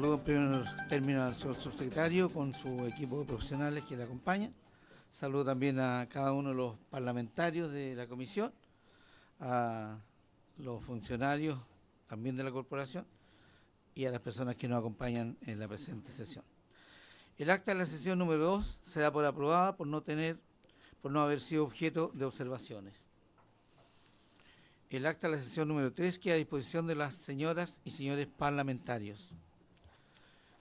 Saludo en primer término al señor subsecretario con su equipo de profesionales que le acompañan. Saludo también a cada uno de los parlamentarios de la comisión, a los funcionarios también de la corporación y a las personas que nos acompañan en la presente sesión. El acta de la sesión número 2 se da por aprobada por no haber sido objeto de observaciones. El acta de la sesión número 3 queda a disposición de las señoras y señores parlamentarios.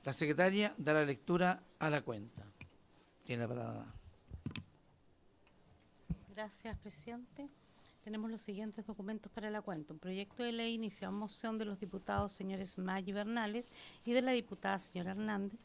La secretaria dará lectura a la cuenta. Tiene la palabra. Gracias, presidente. Tenemos los siguientes documentos para la cuenta. Un proyecto de ley inicia moción de los diputados señores Maggi Bernales y de la diputada señora Hernández,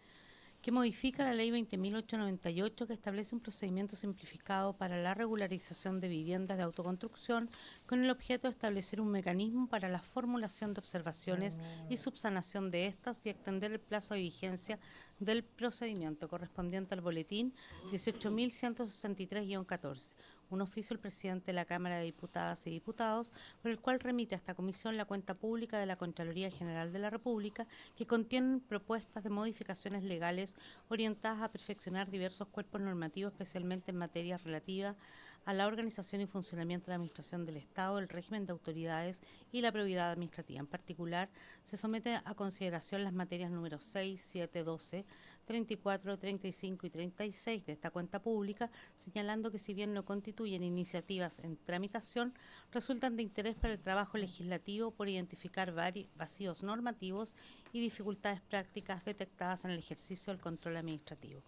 que modifica la ley 20.898 que establece un procedimiento simplificado para la regularización de viviendas de autoconstrucción con el objeto de establecer un mecanismo para la formulación de observaciones y subsanación de estas y extender el plazo de vigencia del procedimiento correspondiente al boletín 18.163-14. Un oficio del presidente de la Cámara de Diputadas y Diputados, por el cual remite a esta comisión la cuenta pública de la Contraloría General de la República, que contienen propuestas de modificaciones legales orientadas a perfeccionar diversos cuerpos normativos, especialmente en materias relativas a la organización y funcionamiento de la Administración del Estado, el régimen de autoridades y la probidad administrativa. En particular, se somete a consideración las materias números 6, 7, 12, 34, 35 y 36 de esta cuenta pública, señalando que si bien no constituyen iniciativas en tramitación, resultan de interés para el trabajo legislativo por identificar vacíos normativos y dificultades prácticas detectadas en el ejercicio del control administrativo.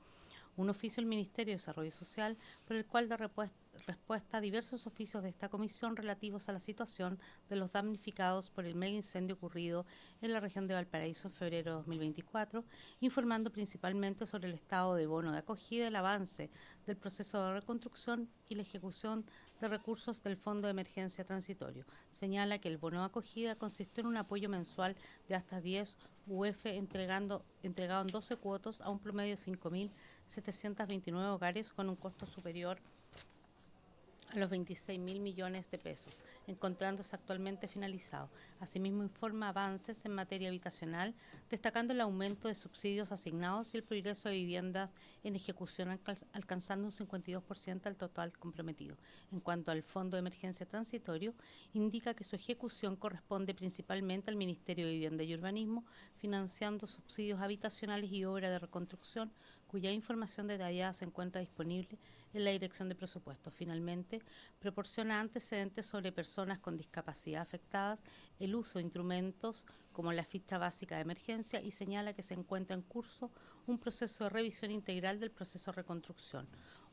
Un oficio del Ministerio de Desarrollo Social, por el cual da respuesta a diversos oficios de esta comisión relativos a la situación de los damnificados por el mega incendio ocurrido en la región de Valparaíso en febrero de 2024, informando principalmente sobre el estado de bono de acogida, el avance del proceso de reconstrucción y la ejecución de recursos del Fondo de Emergencia Transitorio. Señala que el bono de acogida consistió en un apoyo mensual de hasta 10 UF entregado en 12 cuotas a un promedio de 5.729 hogares con un costo superior a los 26.000 millones de pesos, encontrándose actualmente finalizado. Asimismo, informa avances en materia habitacional, destacando el aumento de subsidios asignados y el progreso de viviendas en ejecución, alcanzando un 52% del total comprometido. En cuanto al Fondo de Emergencia Transitorio, indica que su ejecución corresponde principalmente al Ministerio de Vivienda y Urbanismo, financiando subsidios habitacionales y obra de reconstrucción, cuya información detallada se encuentra disponible en la Dirección de Presupuestos. Finalmente, proporciona antecedentes sobre personas con discapacidad afectadas, el uso de instrumentos como la ficha básica de emergencia y señala que se encuentra en curso un proceso de revisión integral del proceso de reconstrucción.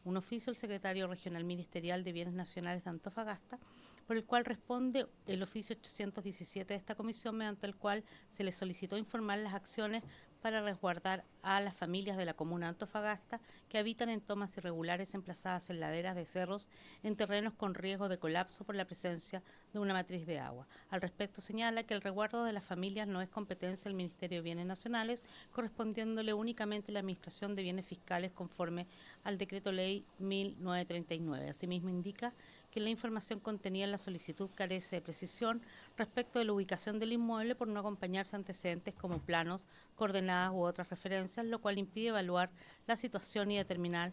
Un oficio del secretario regional ministerial de Bienes Nacionales de Antofagasta, por el cual responde el oficio 817 de esta comisión, mediante el cual se le solicitó informar las acciones para resguardar a las familias de la comuna de Antofagasta que habitan en tomas irregulares emplazadas en laderas de cerros en terrenos con riesgo de colapso por la presencia de una matriz de agua. Al respecto señala que el resguardo de las familias no es competencia del Ministerio de Bienes Nacionales, correspondiéndole únicamente la administración de bienes fiscales conforme al Decreto Ley 1939. Asimismo indica que la información contenida en la solicitud carece de precisión respecto de la ubicación del inmueble por no acompañarse antecedentes como planos, coordenadas u otras referencias, lo cual impide evaluar la situación y determinar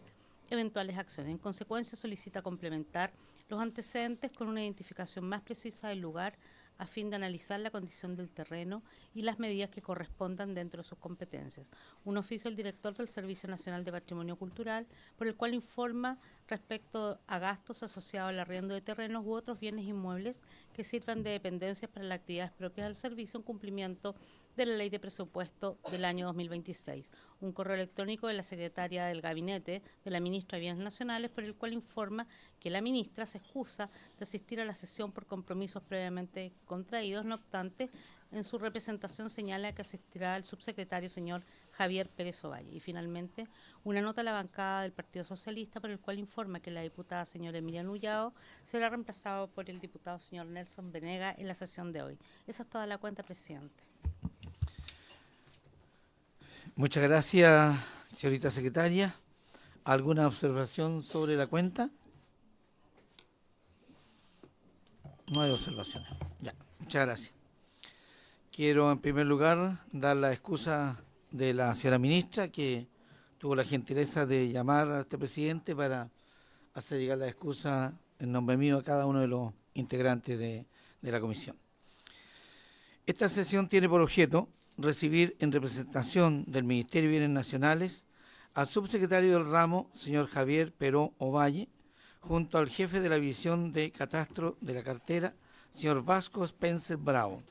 eventuales acciones. En consecuencia, solicita complementar los antecedentes con una identificación más precisa del lugar a fin de analizar la condición del terreno y las medidas que correspondan dentro de sus competencias. Un oficio del director del Servicio Nacional de Patrimonio Cultural, por el cual informa respecto a gastos asociados al arriendo de terrenos u otros bienes inmuebles que sirvan de dependencias para las actividades propias del servicio en cumplimiento de la Ley de Presupuesto del año 2026. Un correo electrónico de la secretaria del Gabinete de la Ministra de Bienes Nacionales, por el cual informa que la ministra se excusa de asistir a la sesión por compromisos previamente contraídos. No obstante, en su representación señala que asistirá el subsecretario señor Javier Pérez Ovalle. Y finalmente, una nota a la bancada del Partido Socialista, por el cual informa que la diputada señora Emilia Nullao será reemplazado por el diputado señor Nelson Venega en la sesión de hoy. Esa es toda la cuenta, presidente. Muchas gracias, señorita secretaria. ¿Alguna observación sobre la cuenta? No hay observaciones. Ya, muchas gracias. Quiero en primer lugar dar la excusa de la señora ministra, que tuvo la gentileza de llamar a este presidente para hacer llegar la excusa en nombre mío a cada uno de los integrantes de la comisión. Esta sesión tiene por objeto recibir en representación del Ministerio de Bienes Nacionales al subsecretario del ramo, señor Javier Peró Ovalle, junto al jefe de la división de catastro de la cartera, señor Vasco Spencer Bravo,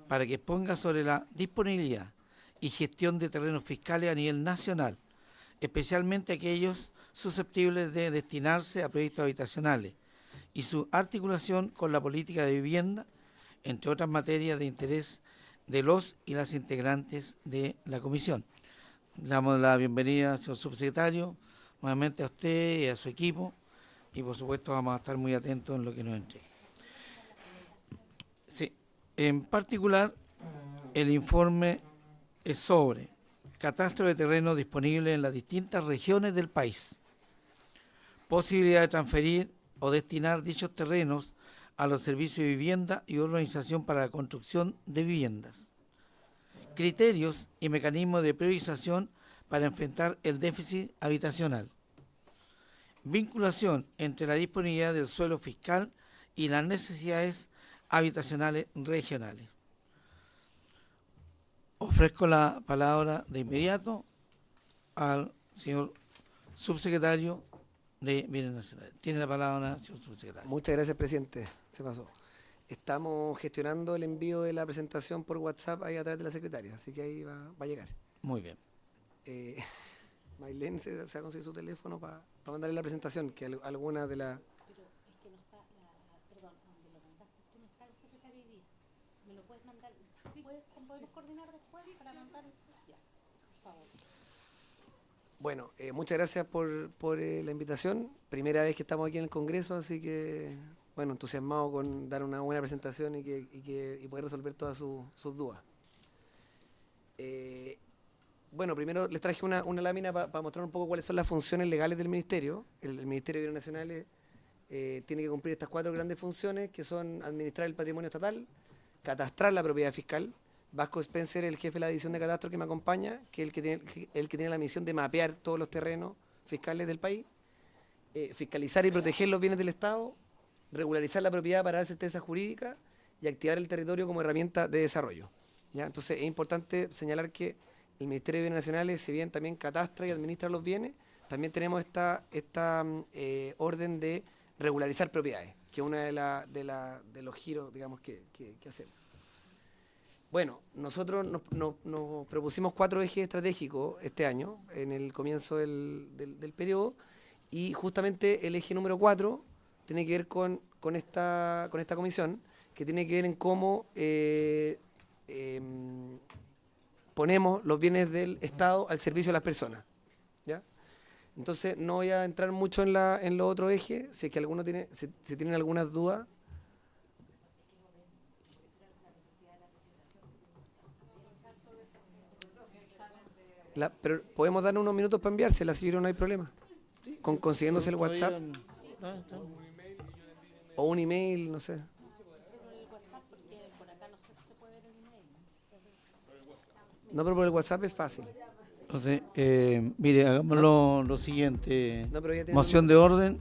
para que exponga sobre la disponibilidad y gestión de terrenos fiscales a nivel nacional, especialmente aquellos susceptibles de destinarse a proyectos habitacionales y su articulación con la política de vivienda, entre otras materias de interés de los y las integrantes de la comisión. Le damos la bienvenida, señor subsecretario, nuevamente a usted y a su equipo, y por supuesto vamos a estar muy atentos en lo que nos entregue. Sí, en particular, el informe es sobre catastro de terrenos disponibles en las distintas regiones del país, posibilidad de transferir o destinar dichos terrenos a los servicios de vivienda y urbanización para la construcción de viviendas, criterios y mecanismos de priorización para enfrentar el déficit habitacional, vinculación entre la disponibilidad del suelo fiscal y las necesidades habitacionales regionales. Ofrezco la palabra de inmediato al señor subsecretario de Bienes Nacionales. Tiene la palabra, señor subsecretario. Muchas gracias, presidente. Se pasó. Estamos gestionando el envío de la presentación por WhatsApp ahí a través de la secretaria, así que ahí va a llegar. Muy bien. Maylene se ha conseguido su teléfono para mandarle la presentación, que alguna de las... Pero es que no está, perdón, donde lo mandaste tú no está el secretario hoy día. ¿Me lo puedes mandar? ¿Sí? ¿Podemos coordinar después para mandar? Ya, por favor. Bueno, muchas gracias por la invitación. Primera vez que estamos aquí en el Congreso, así que, bueno, entusiasmado con dar una buena presentación y poder resolver todas sus dudas. Bueno, primero les traje una lámina para mostrar un poco cuáles son las funciones legales del Ministerio. El Ministerio de Bienes Nacionales tiene que cumplir estas 4 grandes funciones, que son administrar el patrimonio estatal, catastrar la propiedad fiscal. Vasco Spencer, el jefe de la división de catastro que me acompaña, que es el que tiene la misión de mapear todos los terrenos fiscales del país, fiscalizar y proteger los bienes del Estado, regularizar la propiedad para dar certeza jurídica y activar el territorio como herramienta de desarrollo. ¿Ya? Entonces es importante señalar que el Ministerio de Bienes Nacionales, si bien también catastra y administra los bienes, también tenemos esta orden de regularizar propiedades, que es una de los giros, digamos, que hacemos. Bueno, nosotros nos propusimos 4 ejes estratégicos este año, en el comienzo del periodo, y justamente el eje número 4 tiene que ver con esta comisión, que tiene que ver en cómo ponemos los bienes del Estado al servicio de las personas. ¿Ya? Entonces, no voy a entrar mucho en los otros ejes, si es que alguno si tienen algunas dudas. Pero podemos darle unos minutos para enviársela, si no hay problema. Consiguiéndose el WhatsApp. O un email, no sé. No, pero por el WhatsApp es fácil. Entonces, mire, hagámoslo lo siguiente. No, pero ya moción de orden.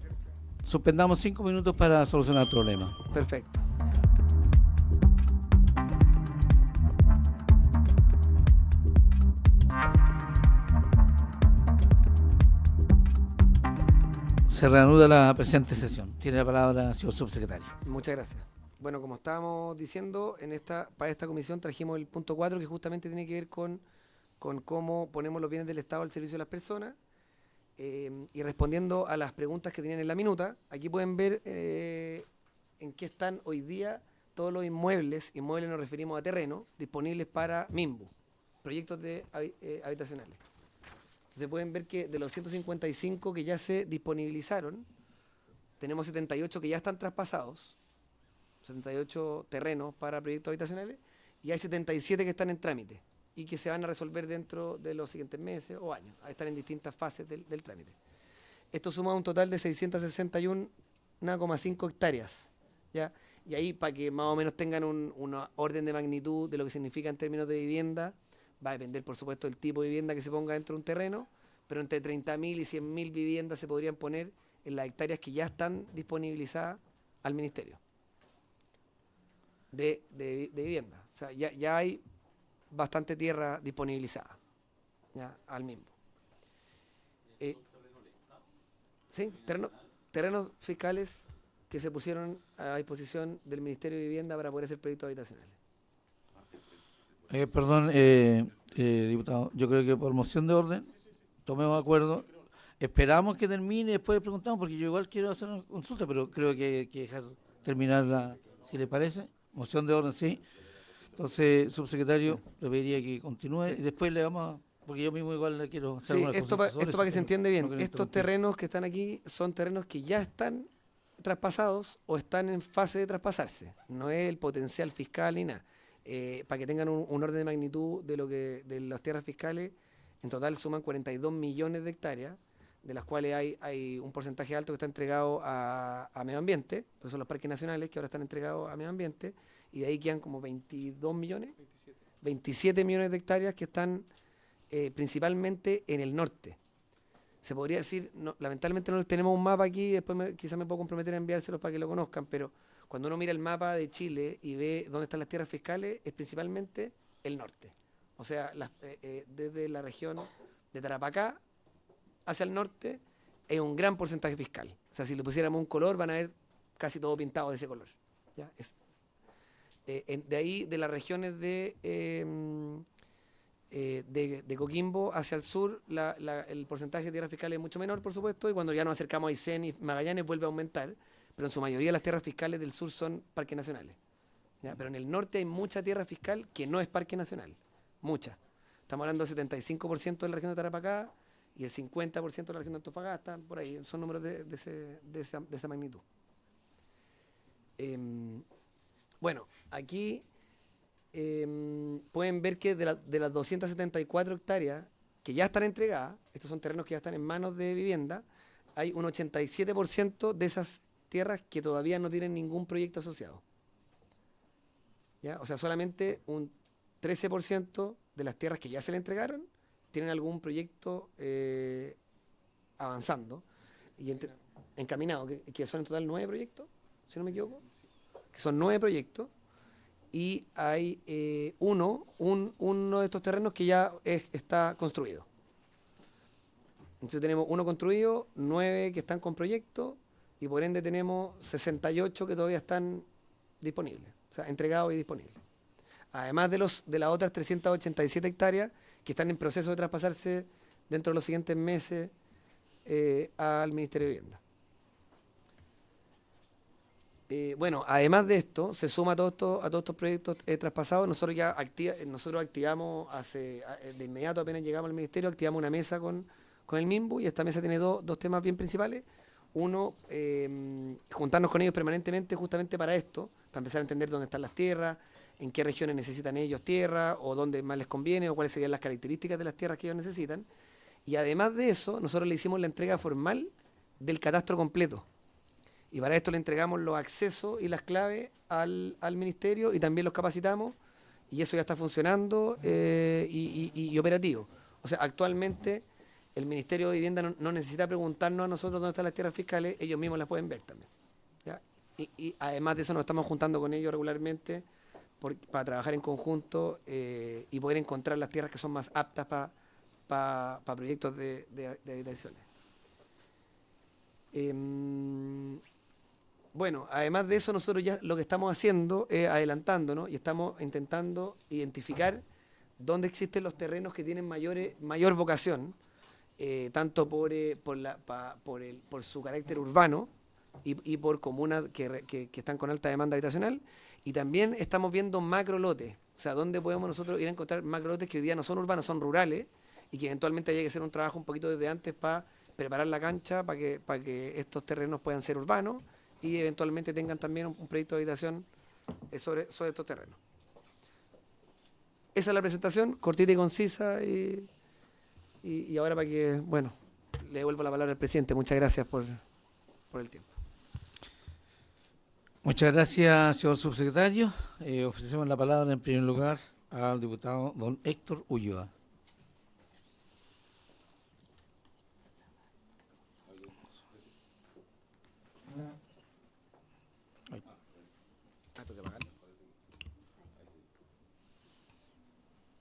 Suspendamos 5 minutos para solucionar el problema. Perfecto. Se reanuda la presente sesión. Tiene la palabra, señor subsecretario. Muchas gracias. Bueno, como estábamos diciendo, para esta comisión trajimos el punto 4, que justamente tiene que ver con cómo ponemos los bienes del Estado al servicio de las personas. Y respondiendo a las preguntas que tenían en la minuta, aquí pueden ver en qué están hoy día todos los inmuebles nos referimos a terreno, disponibles para MIMBU, proyectos habitacionales. Entonces pueden ver que de los 155 que ya se disponibilizaron, tenemos 78 que ya están traspasados, 78 terrenos para proyectos habitacionales, y hay 77 que están en trámite y que se van a resolver dentro de los siguientes meses o años. Están en distintas fases del trámite. Esto suma un total de 661,5 hectáreas. ¿Ya? Y ahí, para que más o menos tengan una orden de magnitud de lo que significa en términos de vivienda, Va a depender, por supuesto, del tipo de vivienda que se ponga dentro de un terreno, pero entre 30.000 y 100.000 viviendas se podrían poner en las hectáreas que ya están disponibilizadas al Ministerio de vivienda. O sea, ya hay bastante tierra disponibilizada, ya, al mismo. Sí, terrenos fiscales que se pusieron a disposición del Ministerio de Vivienda para poder hacer proyectos habitacionales. Perdón, diputado, yo creo que por moción de orden, tomemos acuerdo, esperamos que termine y después preguntamos, porque yo igual quiero hacer una consulta, pero creo que hay que dejar terminarla, si le parece. Moción de orden, sí. Entonces, subsecretario, le pediría que continúe y después le vamos a... Porque yo mismo igual le quiero hacer Sí, algunas esto consultas sobre para que eso, se entiende bien, no quiero estos interrumpir. terrenos que están aquí son terrenos que ya están traspasados o están en fase de traspasarse. No es el potencial fiscal ni nada. Para que tengan un orden de magnitud de las tierras fiscales, en total suman 42 millones de hectáreas, de las cuales hay un porcentaje alto que está entregado a medio ambiente, pues son los parques nacionales que ahora están entregados a medio ambiente, y de ahí quedan como 22 millones, 27 millones de hectáreas que están principalmente en el norte. Se podría decir, no, lamentablemente no tenemos un mapa aquí, después quizás me puedo comprometer a enviárselos para que lo conozcan, pero cuando uno mira el mapa de Chile y ve dónde están las tierras fiscales, es principalmente el norte. O sea, desde la región de Tarapacá hacia el norte es un gran porcentaje fiscal. O sea, si le pusiéramos un color, van a ver casi todo pintado de ese color. ¿Ya? De ahí, de las regiones de Coquimbo hacia el sur, el porcentaje de tierras fiscales es mucho menor, por supuesto, y cuando ya nos acercamos a Aysén y Magallanes vuelve a aumentar, pero en su mayoría las tierras fiscales del sur son parques nacionales. ¿Ya? Pero en el norte hay mucha tierra fiscal que no es parque nacional, mucha. Estamos hablando del 75% de la región de Tarapacá y el 50% de la región de Antofagasta, por ahí, son números de esa magnitud. Bueno, aquí pueden ver que de las 274 hectáreas que ya están entregadas, estos son terrenos que ya están en manos de vivienda, hay un 87% de esas tierras que todavía no tienen ningún proyecto asociado. ¿Ya? O sea, solamente un 13% de las tierras que ya se le entregaron tienen algún proyecto avanzando y encaminado, que son en total 9 proyectos, si no me equivoco, que son 9 proyectos. Y hay uno de estos terrenos que ya está construido. Entonces tenemos uno construido, 9 que están con proyecto, y por ende tenemos 68 que todavía están disponibles, o sea, entregados y disponibles. Además de las otras 387 hectáreas que están en proceso de traspasarse dentro de los siguientes meses al Ministerio de Vivienda. Bueno, además de esto, se suma a todos estos proyectos traspasados. Nosotros activamos de inmediato, apenas llegamos al Ministerio, activamos una mesa con el MIMBU, y esta mesa tiene dos temas bien principales. Uno, juntarnos con ellos permanentemente justamente para esto, para empezar a entender dónde están las tierras, en qué regiones necesitan ellos tierra, o dónde más les conviene, o cuáles serían las características de las tierras que ellos necesitan. Y además de eso, nosotros le hicimos la entrega formal del catastro completo. Y para esto le entregamos los accesos y las claves al Ministerio, y también los capacitamos, y eso ya está funcionando y operativo. O sea, actualmente el Ministerio de Vivienda no necesita preguntarnos a nosotros dónde están las tierras fiscales, ellos mismos las pueden ver también. ¿Ya? Y además de eso nos estamos juntando con ellos regularmente para trabajar en conjunto y poder encontrar las tierras que son más aptas para proyectos de habitaciones. Bueno, además de eso, nosotros ya lo que estamos haciendo es adelantándonos y estamos intentando identificar dónde existen los terrenos que tienen mayor vocación, tanto por su carácter urbano y por comunas que están con alta demanda habitacional, y también estamos viendo macro lotes, o sea, dónde podemos nosotros ir a encontrar macro lotes que hoy día no son urbanos, son rurales, y que eventualmente haya que hacer un trabajo un poquito desde antes para preparar la cancha para que estos terrenos puedan ser urbanos y eventualmente tengan también un proyecto de habitación sobre estos terrenos. Esa es la presentación, cortita y concisa, y ahora para que, bueno, le devuelvo la palabra al presidente. Muchas gracias por el tiempo. Muchas gracias, señor subsecretario. Ofrecemos la palabra en primer lugar al diputado don Héctor Ulloa.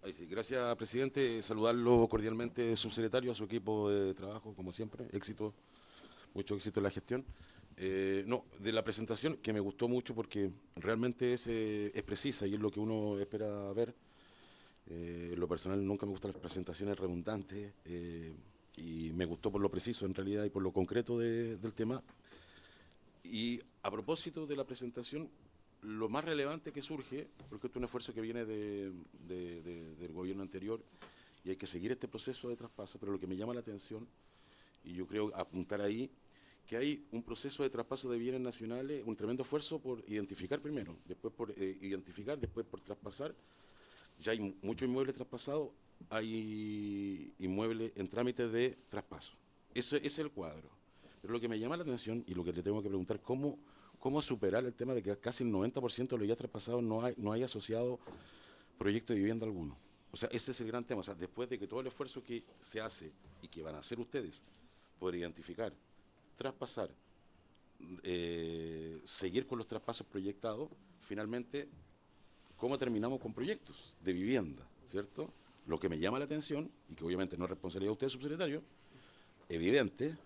Ahí sí. Gracias, presidente. Saludarlo cordialmente, subsecretario, a su equipo de trabajo, como siempre. Éxito, mucho éxito en la gestión. No, de la presentación, que me gustó mucho porque realmente es precisa y es lo que uno espera ver. En lo personal nunca me gustan las presentaciones redundantes y me gustó por lo preciso en realidad y por lo concreto del tema. Y a propósito de la presentación, lo más relevante que surge, porque esto es un esfuerzo que viene del gobierno anterior y hay que seguir este proceso de traspaso, pero lo que me llama la atención, y yo creo apuntar ahí, que hay un proceso de traspaso de bienes nacionales, un tremendo esfuerzo por identificar primero, después por identificar, después por traspasar. Ya hay muchos inmuebles traspasados, hay inmuebles en trámite de traspaso. Ese es el cuadro. Pero lo que me llama la atención y lo que le tengo que preguntar, ¿cómo superar el tema de que casi el 90% de los ya traspasados no hay asociado proyecto de vivienda alguno? O sea, ese es el gran tema. O sea, después de que todo el esfuerzo que se hace y que van a hacer ustedes por identificar, traspasar, seguir con los traspasos proyectados, finalmente, ¿cómo terminamos con proyectos de vivienda? ¿Cierto? Lo que me llama la atención, y que obviamente no es responsabilidad de usted, subsecretario, evidente,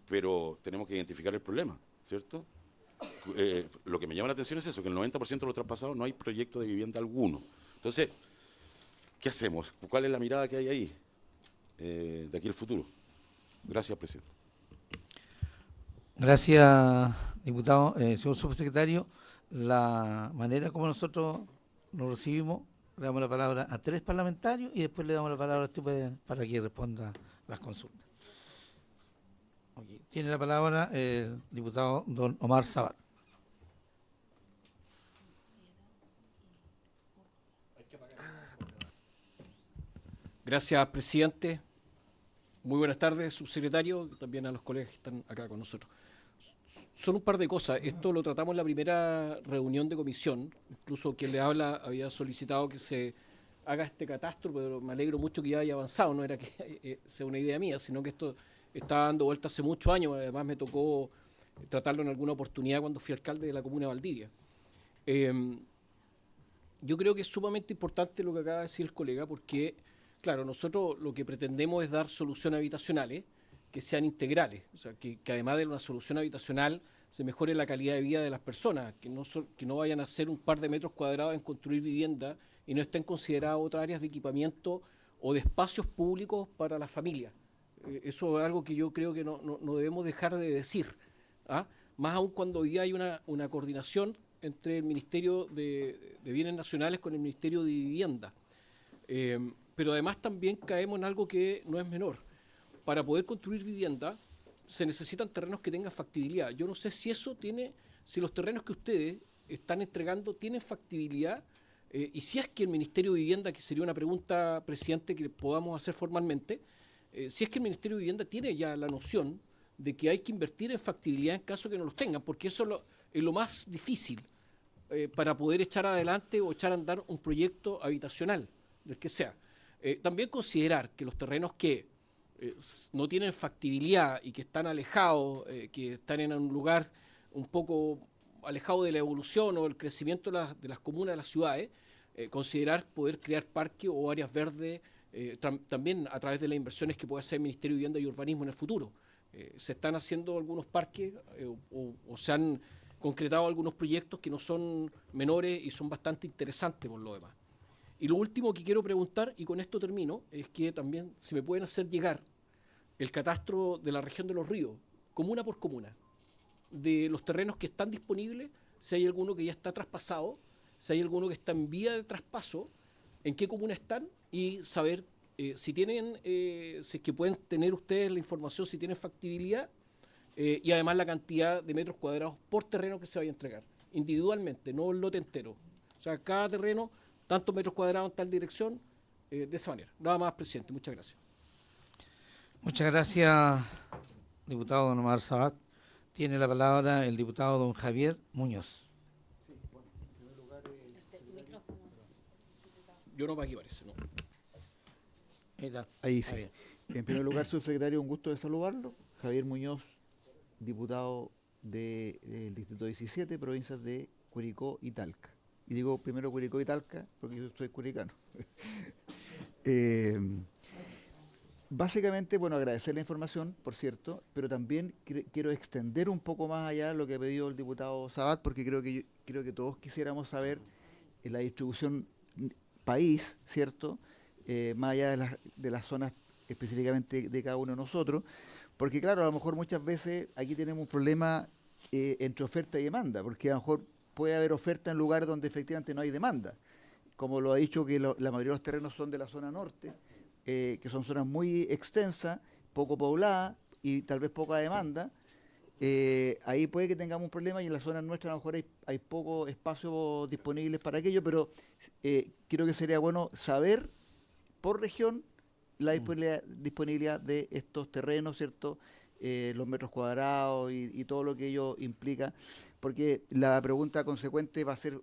pero tenemos que identificar el problema, ¿cierto? Lo que me llama la atención es eso, que el 90% de los traspasados no hay proyecto de vivienda alguno. Entonces, ¿qué hacemos? ¿Cuál es la mirada que hay ahí, de aquí al futuro? Gracias, presidente. Gracias, diputado. Señor subsecretario, la manera como nosotros nos recibimos, le damos la palabra a 3 parlamentarios y después le damos la palabra a usted para que responda las consultas. Okay. Tiene la palabra el diputado don Omar Sabat. Gracias, presidente. Muy buenas tardes, subsecretario, también a los colegas que están acá con nosotros. Son un par de cosas. Esto lo tratamos en la primera reunión de comisión. Incluso quien le habla había solicitado que se haga este catastro, pero me alegro mucho que ya haya avanzado. No era que sea una idea mía, sino que esto estaba dando vuelta hace muchos años. Además me tocó tratarlo en alguna oportunidad cuando fui alcalde de la comuna de Valdivia. Yo creo que es sumamente importante lo que acaba de decir el colega, porque, claro, nosotros lo que pretendemos es dar soluciones habitacionales que sean integrales, o sea, que además de una solución habitacional se mejore la calidad de vida de las personas, que no vayan a hacer un par de metros cuadrados en construir vivienda y no estén consideradas otras áreas de equipamiento o de espacios públicos para la familia. Eso es algo que yo creo que no debemos dejar de decir, ¿ah? Más aún cuando hoy día hay una coordinación entre el Ministerio de Bienes Nacionales con el Ministerio de Vivienda. Pero además también caemos en algo que no es menor. Para poder construir vivienda se necesitan terrenos que tengan factibilidad. Yo no sé si si los terrenos que ustedes están entregando tienen factibilidad, y si es que el Ministerio de Vivienda, que sería una pregunta, presidente, que podamos hacer formalmente, si es que el Ministerio de Vivienda tiene ya la noción de que hay que invertir en factibilidad en caso que no los tengan, porque eso es lo más difícil para poder echar adelante o echar a andar un proyecto habitacional, del que sea. También considerar que los terrenos que no tienen factibilidad y que están alejados, que están en un lugar un poco alejado de la evolución o el crecimiento de las comunas, de las ciudades, considerar poder crear parques o áreas verdes, también a través de las inversiones que puede hacer el Ministerio de Vivienda y Urbanismo en el futuro. Se están haciendo algunos parques o se han concretado algunos proyectos que no son menores y son bastante interesantes por lo demás. Y lo último que quiero preguntar, y con esto termino, es que también si me pueden hacer llegar el catastro de la región de Los Ríos, comuna por comuna, de los terrenos que están disponibles, si hay alguno que ya está traspasado, si hay alguno que está en vía de traspaso, en qué comuna están, y saber si tienen, si es que pueden tener ustedes la información, si tienen factibilidad, y además la cantidad de metros cuadrados por terreno que se vaya a entregar, individualmente, no el lote entero. O sea, cada terreno, tantos metros cuadrados en tal dirección, de esa manera. Nada más, presidente. Muchas gracias. Muchas gracias, diputado don Omar Sabat. Tiene la palabra el diputado don Javier Muñoz. yo no pagué, parece, ¿no? Ahí está. Ahí Está sí. bien. En primer lugar, subsecretario, un gusto de saludarlo. Javier Muñoz, diputado del Distrito 17, provincias de Curicó y Talca. Y digo primero Curicó y Talca porque yo soy curicano. Básicamente, bueno, agradecer la información, por cierto, pero también quiero extender un poco más allá lo que ha pedido el diputado Sabat, porque creo que todos quisiéramos saber la distribución país, ¿cierto? Más allá de las zonas específicamente de cada uno de nosotros, porque claro, a lo mejor muchas veces aquí tenemos un problema entre oferta y demanda, porque a lo mejor puede haber oferta en lugares donde efectivamente no hay demanda, como lo ha dicho que la mayoría de los terrenos son de la zona norte, que son zonas muy extensas, poco pobladas y tal vez poca demanda. Ahí puede que tengamos un problema y en las zonas nuestras a lo mejor hay poco espacio disponible para aquello, pero creo que sería bueno saber por región la disponibilidad de estos terrenos, ¿cierto? Los metros cuadrados y todo lo que ello implica, porque la pregunta consecuente va a ser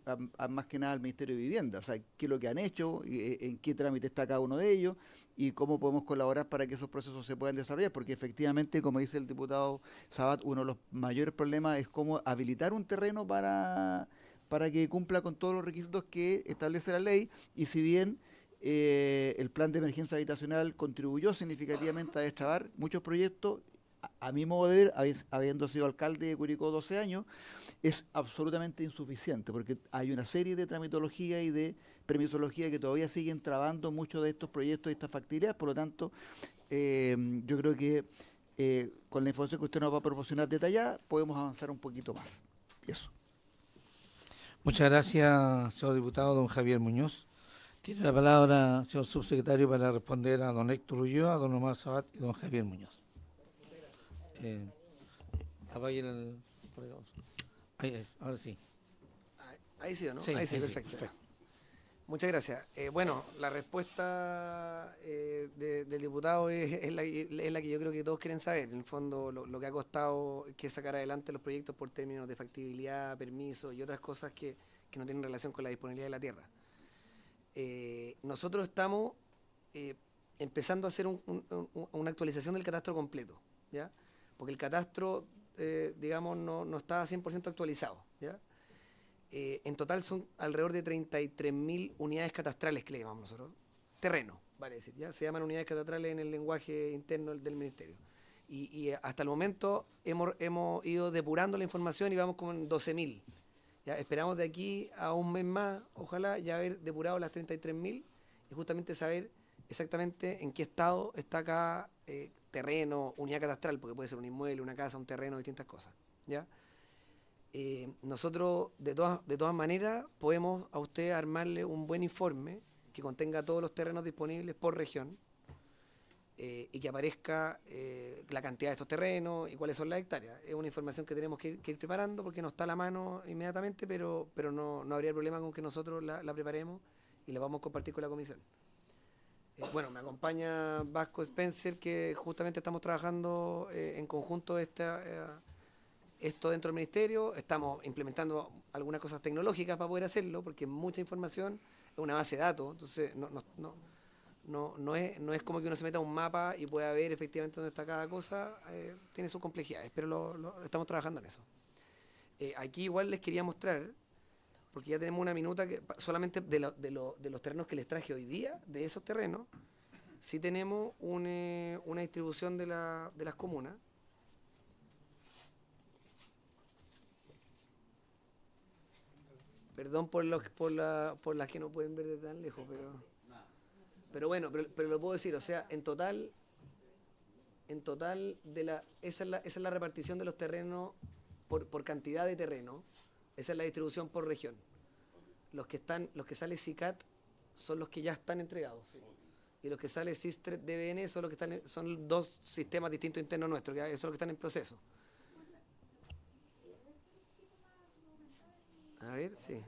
más que nada al Ministerio de Vivienda, o sea, qué es lo que han hecho, en qué trámite está cada uno de ellos y cómo podemos colaborar para que esos procesos se puedan desarrollar, porque efectivamente, como dice el diputado Sabat, uno de los mayores problemas es cómo habilitar un terreno para que cumpla con todos los requisitos que establece la ley, y si bien el plan de emergencia habitacional contribuyó significativamente a destrabar muchos proyectos, a mi modo de ver, habiendo sido alcalde de Curicó 12 años, es absolutamente insuficiente, porque hay una serie de tramitología y de permisología que todavía siguen trabando muchos de estos proyectos y estas factibilidades. Por lo tanto, yo creo que con la información que usted nos va a proporcionar detallada, podemos avanzar un poquito más. Eso. Muchas gracias, señor diputado don Javier Muñoz. Tiene la palabra, señor subsecretario, para responder a don Héctor Ulloa, a don Omar Sabat y don Javier Muñoz. Apaguen el... Ahí es, ahora sí. Ahí sí, ¿o no? Sí, ahí sí, ahí sí, perfecto. perfecto. Muchas gracias. Bueno, la respuesta del diputado es la que yo creo que todos quieren saber. En el fondo, lo que ha costado que sacar adelante los proyectos por términos de factibilidad, permiso y otras cosas que no tienen relación con la disponibilidad de la tierra. Nosotros estamos empezando a hacer una actualización del catastro completo, ¿ya? Porque el catastro, digamos, no está 100% actualizado, ¿ya? En total son alrededor de 33.000 unidades catastrales que le llamamos nosotros. Terreno, vale decir, ¿ya? Se llaman unidades catastrales en el lenguaje interno del Ministerio. Y hasta el momento hemos ido depurando la información y vamos como en 12.000. ¿Ya? Esperamos de aquí a un mes más, ojalá, ya haber depurado las 33.000 y justamente saber exactamente en qué estado está cada terreno, unidad catastral, porque puede ser un inmueble, una casa, un terreno, distintas cosas, ¿ya? Nosotros, de todas maneras, podemos a usted armarle un buen informe que contenga todos los terrenos disponibles por región y que aparezca la cantidad de estos terrenos y cuáles son las hectáreas. Es una información que tenemos que ir preparando porque no está a la mano inmediatamente, pero no habría problema con que nosotros la preparemos y la vamos a compartir con la comisión. Bueno, me acompaña Vasco Spencer, que justamente estamos trabajando en conjunto esto dentro del ministerio. Estamos implementando algunas cosas tecnológicas para poder hacerlo, porque mucha información es una base de datos, entonces no es como que uno se meta a un mapa y pueda ver efectivamente dónde está cada cosa. Tiene sus complejidades, pero estamos trabajando en eso. Aquí igual les quería mostrar, porque ya tenemos una minuta que solamente de los terrenos que les traje hoy día, de esos terrenos, sí tenemos una distribución de las comunas. Perdón por las que no pueden ver de tan lejos, pero bueno, pero lo puedo decir, o sea, en total esa es la repartición de los terrenos por cantidad de terreno. Esa es la distribución por región. Los que sale SICAT son los que ya están entregados. Sí. Y los que sale SISTRET DBN son los que son dos sistemas distintos internos nuestros, que son los que están en proceso. A ver, sí.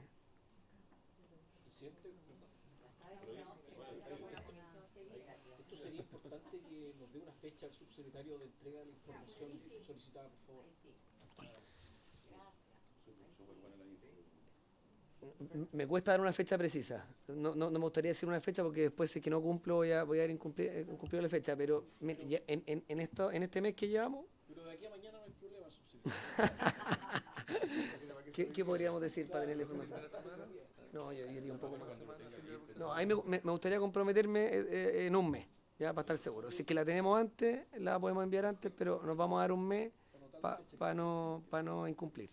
Esto sería importante que nos dé una fecha al subsecretario de entrega de la información solicitada, por favor. Me cuesta dar una fecha precisa. No me gustaría decir una fecha porque después si es que no cumplo voy a haber incumplido la fecha. Pero mire, ya en este mes que llevamos... Pero de aquí a mañana no hay problema, ¿Qué podríamos decir para tener la información? No, yo diría un poco más. No, a mí me gustaría comprometerme en un mes, ya para estar seguro. Si es que la tenemos antes, la podemos enviar antes, pero nos vamos a dar un mes para no incumplir.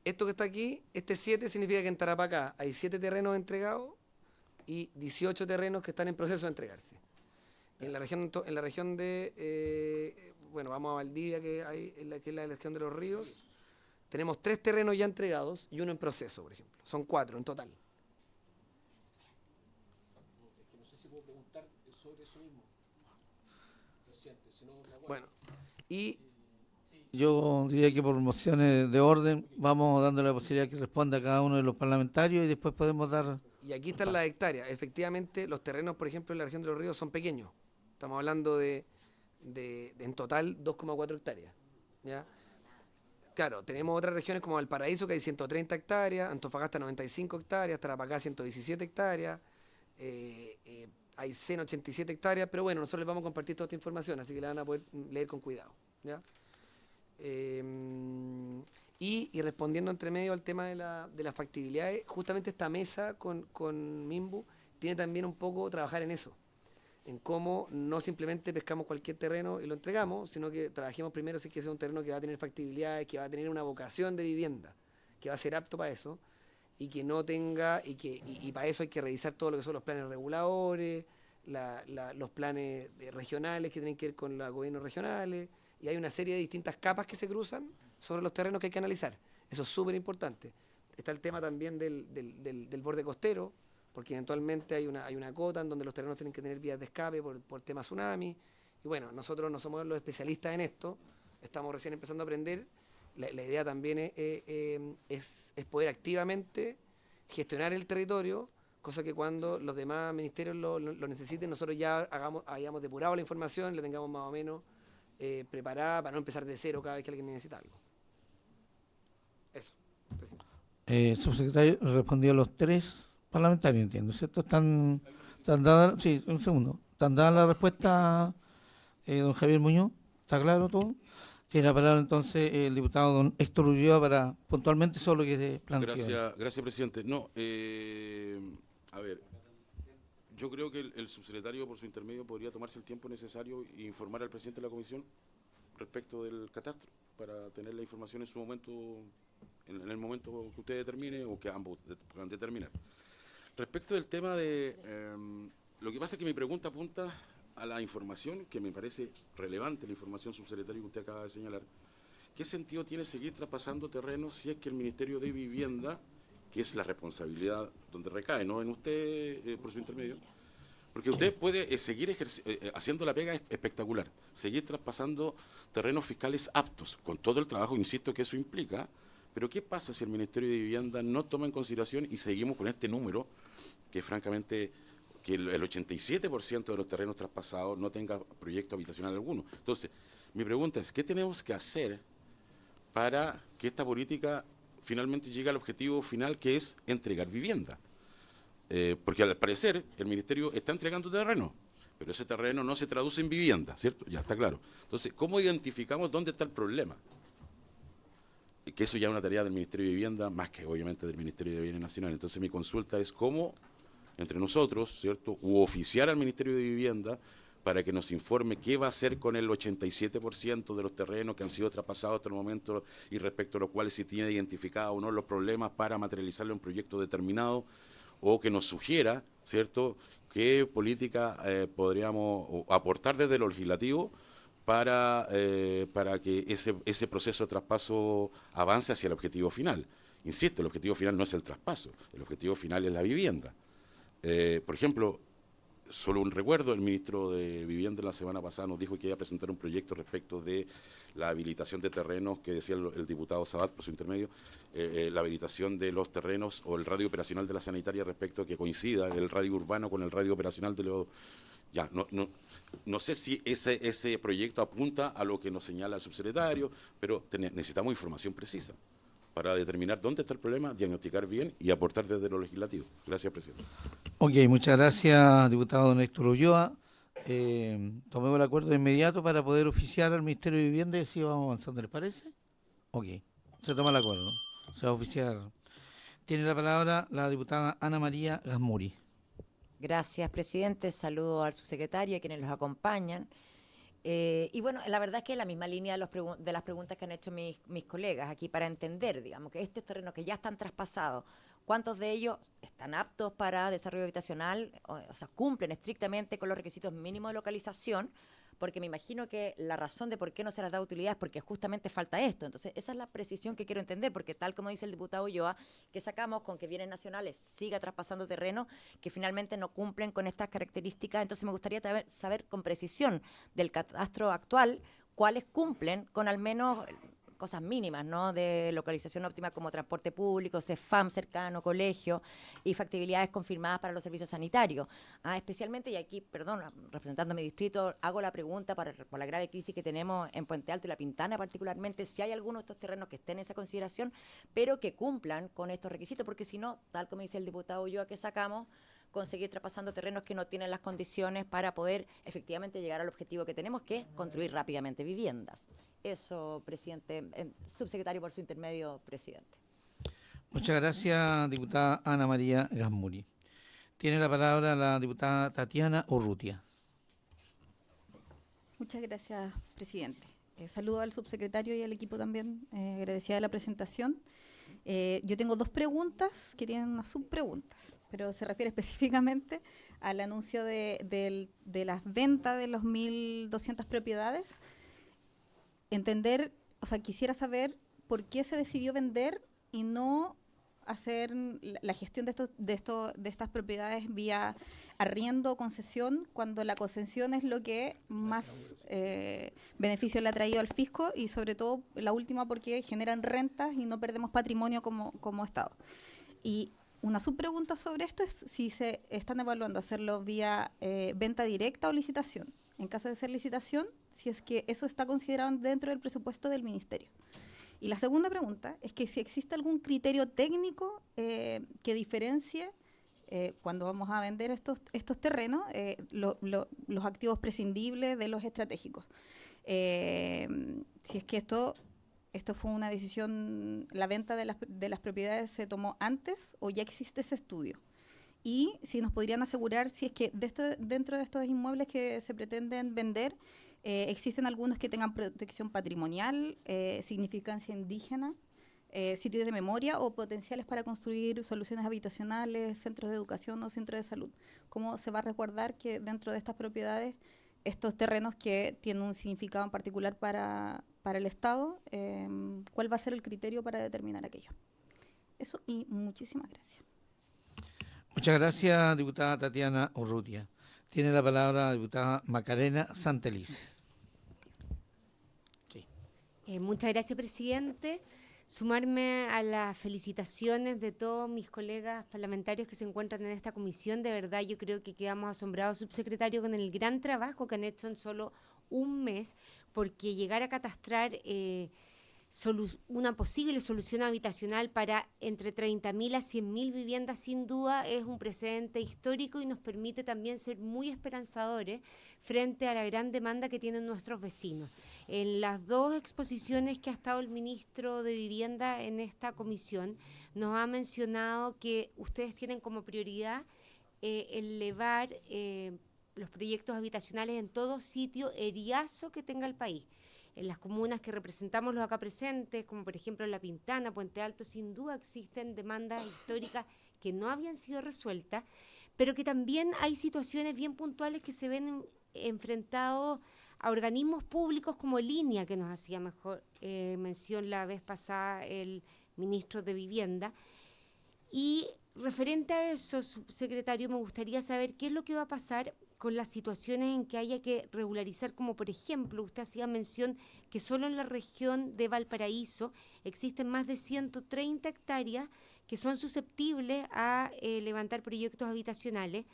Esto que está aquí, este 7 significa que en Tarapacá hay 7 terrenos entregados y 18 terrenos que están en proceso de entregarse. En la región de, bueno, vamos a Valdivia, que es la región de los ríos, tenemos 3 terrenos ya entregados y uno en proceso, por ejemplo. Son 4 en total. No sé si puedo preguntar sobre eso mismo. Reciente, si no, bueno, y Yo diría que por mociones de orden vamos dando la posibilidad que responda a cada uno de los parlamentarios y después podemos dar... Y aquí están las hectáreas. Efectivamente, los terrenos, por ejemplo, en la región de los ríos son pequeños. Estamos hablando de en total 2,4 hectáreas. ¿Ya? Claro, tenemos otras regiones como Valparaíso, que hay 130 hectáreas, Antofagasta 95 hectáreas, Tarapacá 117 hectáreas, Aysén 87 hectáreas, pero bueno, nosotros les vamos a compartir toda esta información, así que la van a poder leer con cuidado. ¿Ya? Y respondiendo entre medio al tema de las factibilidades, justamente esta mesa con Minbu tiene también un poco trabajar en eso, en cómo no simplemente pescamos cualquier terreno y lo entregamos, sino que trabajemos primero si es que sea un terreno que va a tener factibilidades, que va a tener una vocación de vivienda, que va a ser apto para eso, y que no tenga, y para eso hay que revisar todo lo que son los planes reguladores, los planes regionales que tienen que ver con los gobiernos regionales, y hay una serie de distintas capas que se cruzan sobre los terrenos que hay que analizar. Eso es súper importante. Está el tema también del borde costero, porque eventualmente hay una cota en donde los terrenos tienen que tener vías de escape por tema tsunami. Y bueno, nosotros no somos los especialistas en esto, estamos recién empezando a aprender. La idea también es poder activamente gestionar el territorio, cosa que cuando los demás ministerios lo necesiten, nosotros ya hayamos depurado la información, le tengamos más o menos preparada para no empezar de cero cada vez que alguien necesita algo. Eso, presidente. Subsecretario, respondió a los 3 parlamentarios, entiendo, ¿cierto? ¿Están dadas? Sí, un segundo. ¿Están dadas la respuesta, don Javier Muñoz? ¿Está claro todo? Tiene la palabra entonces el diputado don Héctor Ulloa para puntualmente solo que se planteó. Gracias, presidente. No, a ver, yo creo que el subsecretario, por su intermedio, podría tomarse el tiempo necesario e informar al presidente de la comisión respecto del catastro, para tener la información en su momento, en el momento que usted determine o que ambos puedan determinar. Respecto del tema de... lo que pasa es que mi pregunta apunta a la información, que me parece relevante, la información, subsecretario, que usted acaba de señalar. ¿Qué sentido tiene seguir traspasando terrenos si es que el Ministerio de Vivienda, que es la responsabilidad donde recae, no en usted, por su intermedio, porque usted puede seguir haciendo la pega espectacular, seguir traspasando terrenos fiscales aptos, con todo el trabajo, insisto, que eso implica, pero ¿qué pasa si el Ministerio de Vivienda no toma en consideración y seguimos con este número, que francamente, que el 87% de los terrenos traspasados no tenga proyecto habitacional alguno? Entonces, mi pregunta es, ¿qué tenemos que hacer para que esta política finalmente llegue al objetivo final, que es entregar vivienda? Porque al parecer el Ministerio está entregando terreno, pero ese terreno no se traduce en vivienda, ¿cierto? Ya está claro. Entonces, ¿cómo identificamos dónde está el problema? Que eso ya es una tarea del Ministerio de Vivienda, más que obviamente del Ministerio de Bienes Nacionales. Entonces, mi consulta es cómo, entre nosotros, ¿cierto?, u oficiar al Ministerio de Vivienda para que nos informe qué va a hacer con el 87% de los terrenos que han sido traspasados hasta el momento y respecto a los cuales se tiene identificado o no los problemas para materializarlo en un proyecto determinado, o que nos sugiera, ¿cierto?, qué política podríamos aportar desde lo legislativo para que ese proceso de traspaso avance hacia el objetivo final. Insisto, el objetivo final no es el traspaso, el objetivo final es la vivienda. Por ejemplo, solo un recuerdo, el ministro de Vivienda la semana pasada nos dijo que iba a presentar un proyecto respecto de la habilitación de terrenos, que decía el diputado Sabat por su intermedio, la habilitación de los terrenos o el radio operacional de la sanitaria respecto a que coincida el radio urbano con el radio operacional de los... Ya, no sé si ese proyecto apunta a lo que nos señala el subsecretario, pero necesitamos información precisa para determinar dónde está el problema, diagnosticar bien y aportar desde lo legislativo. Gracias, presidente. Ok, muchas gracias, diputado don Héctor Ulloa. Tomemos el acuerdo de inmediato para poder oficiar al Ministerio de Vivienda y así vamos avanzando, ¿les parece? Ok, se toma el acuerdo, se va a oficiar. Tiene la palabra la diputada Ana María Gasmuri. Gracias, presidente. Saludo al subsecretario y a quienes los acompañan. Y bueno, la verdad es que es la misma línea de las preguntas que han hecho mis colegas aquí para entender, digamos, que estos terrenos que ya están traspasados, ¿cuántos de ellos están aptos para desarrollo habitacional? O sea, cumplen estrictamente con los requisitos mínimos de localización, porque me imagino que la razón de por qué no se les da utilidad es porque justamente falta esto. Entonces, esa es la precisión que quiero entender, porque tal como dice el diputado Ulloa, que sacamos con que bienes nacionales siga traspasando terreno que finalmente no cumplen con estas características. Entonces, me gustaría saber con precisión del catastro actual cuáles cumplen con al menos cosas mínimas, ¿no? De localización óptima como transporte público, CEFAM cercano, colegio y factibilidades confirmadas para los servicios sanitarios. Especialmente, y aquí, perdón, representando a mi distrito, hago la pregunta por la grave crisis que tenemos en Puente Alto y La Pintana particularmente, si hay algunos de estos terrenos que estén en esa consideración, pero que cumplan con estos requisitos, porque si no, tal como dice el diputado Ulloa que sacamos, conseguir traspasando terrenos que no tienen las condiciones para poder efectivamente llegar al objetivo que tenemos, que es construir rápidamente viviendas. Eso, presidente, subsecretario, por su intermedio, presidente. Muchas gracias, diputada Ana María Gasmuri. Tiene la palabra la diputada Tatiana Urrutia. Muchas gracias, presidente. Saludo al subsecretario y al equipo también, agradecida de la presentación. Yo tengo dos preguntas que tienen unas subpreguntas, pero se refiere específicamente al anuncio de las ventas de los 1.200 propiedades. Entender, o sea, quisiera saber por qué se decidió vender y no hacer la gestión de estas propiedades vía arriendo o concesión, cuando la concesión es lo que más beneficio le ha traído al fisco, y sobre todo la última porque generan rentas y no perdemos patrimonio como Estado. Y una subpregunta sobre esto es si se están evaluando hacerlo vía venta directa o licitación. En caso de ser licitación, si es que eso está considerado dentro del presupuesto del ministerio. Y la segunda pregunta es que si existe algún criterio técnico que diferencie cuando vamos a vender estos terrenos, los activos prescindibles de los estratégicos. Si es que esto fue una decisión, la venta de las propiedades se tomó antes o ya existe ese estudio. Y si nos podrían asegurar si es que dentro de estos inmuebles que se pretenden vender, existen algunos que tengan protección patrimonial, significancia indígena, sitios de memoria o potenciales para construir soluciones habitacionales, centros de educación o centros de salud. ¿Cómo se va a resguardar que dentro de estas propiedades, estos terrenos que tienen un significado en particular para el Estado, cuál va a ser el criterio para determinar aquello? Eso, y muchísimas gracias. Muchas gracias, diputada Tatiana Urrutia. Tiene la palabra la diputada Macarena Santelices. Sí. Muchas gracias, presidente. Sumarme a las felicitaciones de todos mis colegas parlamentarios que se encuentran en esta comisión. De verdad, yo creo que quedamos asombrados, subsecretario, con el gran trabajo que han hecho en solo un mes, porque llegar a catastrar una posible solución habitacional para entre 30.000 a 100.000 viviendas, sin duda es un precedente histórico y nos permite también ser muy esperanzadores frente a la gran demanda que tienen nuestros vecinos. En las dos exposiciones que ha estado el ministro de Vivienda en esta comisión, nos ha mencionado que ustedes tienen como prioridad elevar los proyectos habitacionales en todo sitio eriazo que tenga el país. En las comunas que representamos los acá presentes, como por ejemplo La Pintana, Puente Alto, sin duda existen demandas históricas que no habían sido resueltas, pero que también hay situaciones bien puntuales que se ven enfrentados a organismos públicos como Línea, que nos hacía mención la vez pasada el ministro de Vivienda. Y referente a eso, subsecretario, me gustaría saber qué es lo que va a pasar con las situaciones en que haya que regularizar, como por ejemplo, usted hacía mención que solo en la región de Valparaíso existen más de 130 hectáreas que son susceptibles a levantar proyectos habitacionales.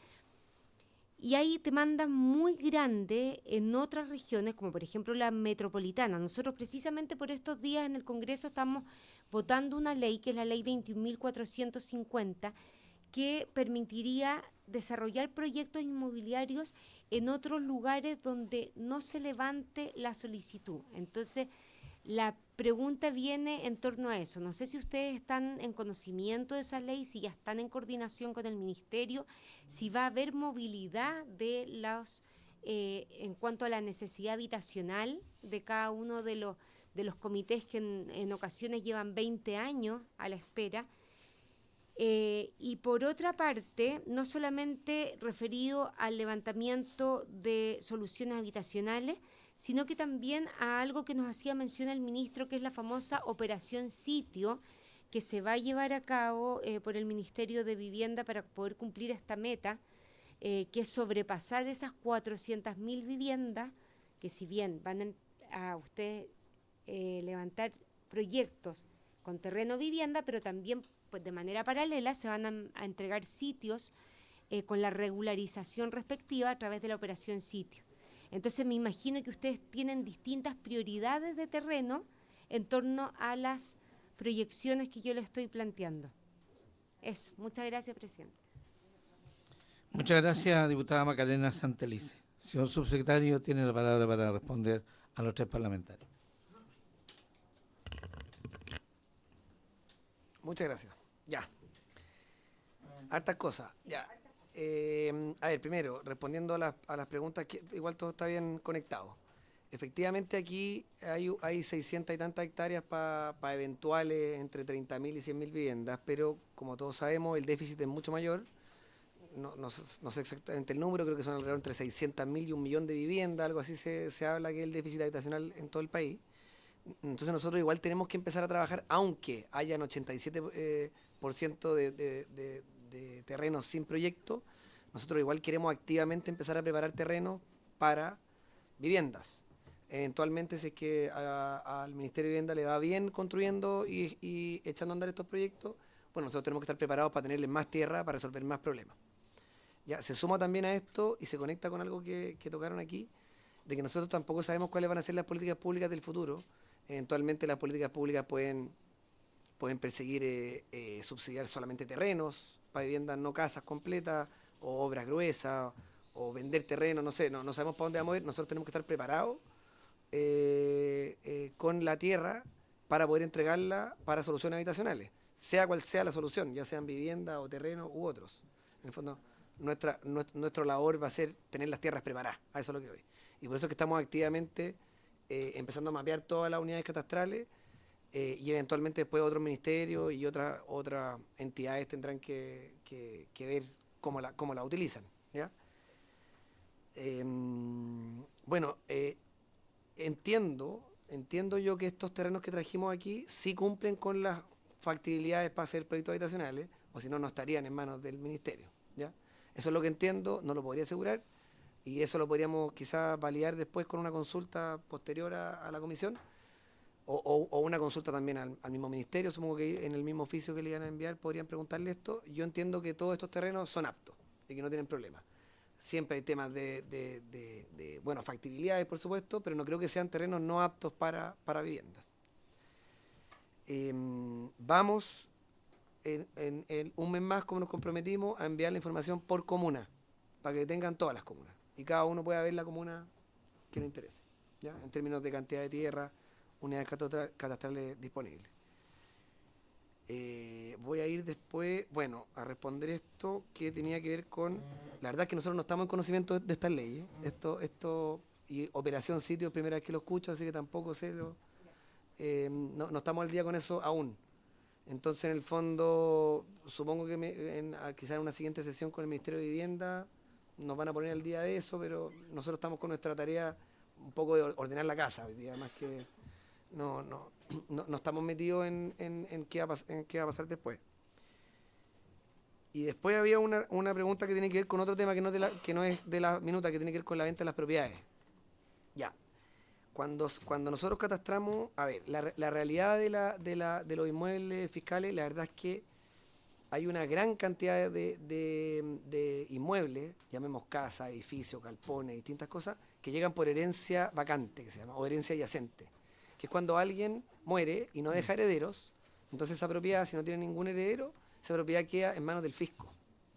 y hay demandas muy grandes en otras regiones, como por ejemplo la metropolitana. Nosotros precisamente por estos días en el Congreso estamos votando una ley, que es la ley 21.450, que permitiría desarrollar proyectos inmobiliarios en otros lugares donde no se levante la solicitud. Entonces, la pregunta viene en torno a eso. No sé si ustedes están en conocimiento de esa ley, si ya están en coordinación con el Ministerio, si va a haber movilidad de los, en cuanto a la necesidad habitacional de cada uno de los comités que en ocasiones llevan 20 años a la espera. Y por otra parte, no solamente referido al levantamiento de soluciones habitacionales, sino que también a algo que nos hacía mención el ministro, que es la famosa Operación Sitio, que se va a llevar a cabo por el Ministerio de Vivienda para poder cumplir esta meta, que es sobrepasar esas 400.000 viviendas, que si bien van a ustedes levantar proyectos con terreno vivienda, pero también pues, de manera paralela se van a entregar sitios con la regularización respectiva a través de la Operación Sitio. Entonces me imagino que ustedes tienen distintas prioridades de terreno en torno a las proyecciones que yo le estoy planteando. Eso. Muchas gracias, presidente. Muchas gracias, diputada Macarena Santelice. Señor subsecretario, tiene la palabra para responder a los 3 parlamentarios. Muchas gracias. Ya. Hartas cosas. Ya. A ver, primero, respondiendo a las preguntas, que igual todo está bien conectado. Efectivamente, aquí hay 600 y tantas hectáreas para eventuales entre 30.000 y 100.000 viviendas, pero como todos sabemos, el déficit es mucho mayor. No sé exactamente el número, creo que son alrededor entre 600.000 y 1.000.000 de viviendas, algo así se habla que es el déficit habitacional en todo el país. Entonces nosotros igual tenemos que empezar a trabajar, aunque hayan 87% de terrenos sin proyecto, nosotros igual queremos activamente empezar a preparar terrenos para viviendas. Eventualmente, si es que al Ministerio de Vivienda le va bien construyendo y echando a andar estos proyectos, bueno, nosotros tenemos que estar preparados para tenerles más tierra, para resolver más problemas. Ya, se suma también a esto y se conecta con algo que tocaron aquí, de que nosotros tampoco sabemos cuáles van a ser las políticas públicas del futuro. Eventualmente las políticas públicas pueden perseguir subsidiar solamente terrenos para viviendas, no casas completas, o obras gruesas, o vender terreno, no sé, no sabemos para dónde vamos a ir. Nosotros tenemos que estar preparados con la tierra para poder entregarla para soluciones habitacionales, sea cual sea la solución, ya sean viviendas o terrenos u otros. En el fondo, nuestra labor va a ser tener las tierras preparadas, a eso es lo que voy. Y por eso es que estamos activamente empezando a mapear todas las unidades catastrales y eventualmente después otros ministerios y otras entidades tendrán que ver cómo la utilizan, ¿ya? Bueno, entiendo yo que estos terrenos que trajimos aquí sí cumplen con las factibilidades para hacer proyectos habitacionales, o si no, no estarían en manos del ministerio, ¿ya? Eso es lo que entiendo, no lo podría asegurar, y eso lo podríamos quizás validar después con una consulta posterior a la comisión, o una consulta también al mismo ministerio. Supongo que en el mismo oficio que le iban a enviar podrían preguntarle esto. Yo entiendo que todos estos terrenos son aptos y que no tienen problemas. Siempre hay temas de factibilidades, por supuesto, pero no creo que sean terrenos no aptos para viviendas. Vamos en un mes más, como nos comprometimos, a enviar la información por comuna, para que tengan todas las comunas y cada uno pueda ver la comuna que le interese, ¿ya? En términos de cantidad de tierra, unidades catastrales disponibles. Voy a ir después, a responder esto que tenía que ver con... La verdad es que nosotros no estamos en conocimiento de estas leyes. Esto y Operación Sitio es la primera vez que lo escucho, así que tampoco sé no estamos al día con eso aún. Entonces, en el fondo, supongo que quizás en una siguiente sesión con el Ministerio de Vivienda nos van a poner al día de eso, pero nosotros estamos con nuestra tarea un poco de ordenar la casa, además que no estamos metidos en qué va a pasar después. Y después había una pregunta que tiene que ver con otro tema que no es de la minuta, que tiene que ver con la venta de las propiedades. Ya. Cuando nosotros catastramos, a ver, la realidad de los inmuebles fiscales, la verdad es que hay una gran cantidad de inmuebles, llamemos casa, edificios, galpones, distintas cosas, que llegan por herencia vacante, que se llama, o herencia yacente, que es cuando alguien muere y no deja herederos, entonces esa propiedad, si no tiene ningún heredero, esa propiedad queda en manos del fisco,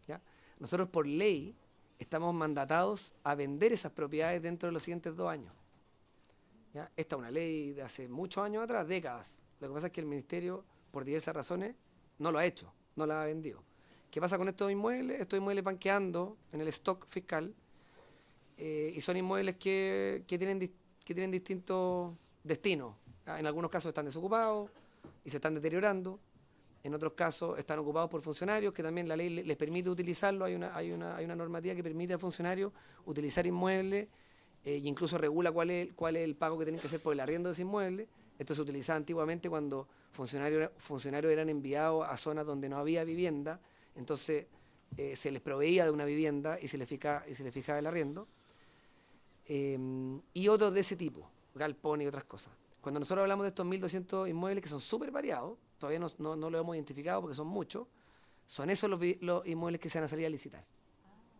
¿ya? Nosotros por ley estamos mandatados a vender esas propiedades dentro de los siguientes 2 años. ¿Ya? Esta es una ley de hace muchos años atrás, décadas. Lo que pasa es que el Ministerio, por diversas razones, no lo ha hecho, no la ha vendido. ¿Qué pasa con estos inmuebles? Estos inmuebles van quedando en el stock fiscal y son inmuebles que tienen distintos destinos. En algunos casos están desocupados y se están deteriorando. En otros casos están ocupados por funcionarios, que también la ley les permite utilizarlo. Hay una normativa que permite a funcionarios utilizar inmuebles e incluso regula cuál es el pago que tienen que hacer por el arriendo de ese inmueble. Esto se utilizaba antiguamente cuando funcionarios eran enviados a zonas donde no había vivienda, entonces se les proveía de una vivienda y se les fijaba el arriendo. Y otros de ese tipo, galpón y otras cosas. Cuando nosotros hablamos de estos 1.200 inmuebles que son súper variados, todavía no lo hemos identificado porque son muchos, son esos los inmuebles que se van a salir a licitar.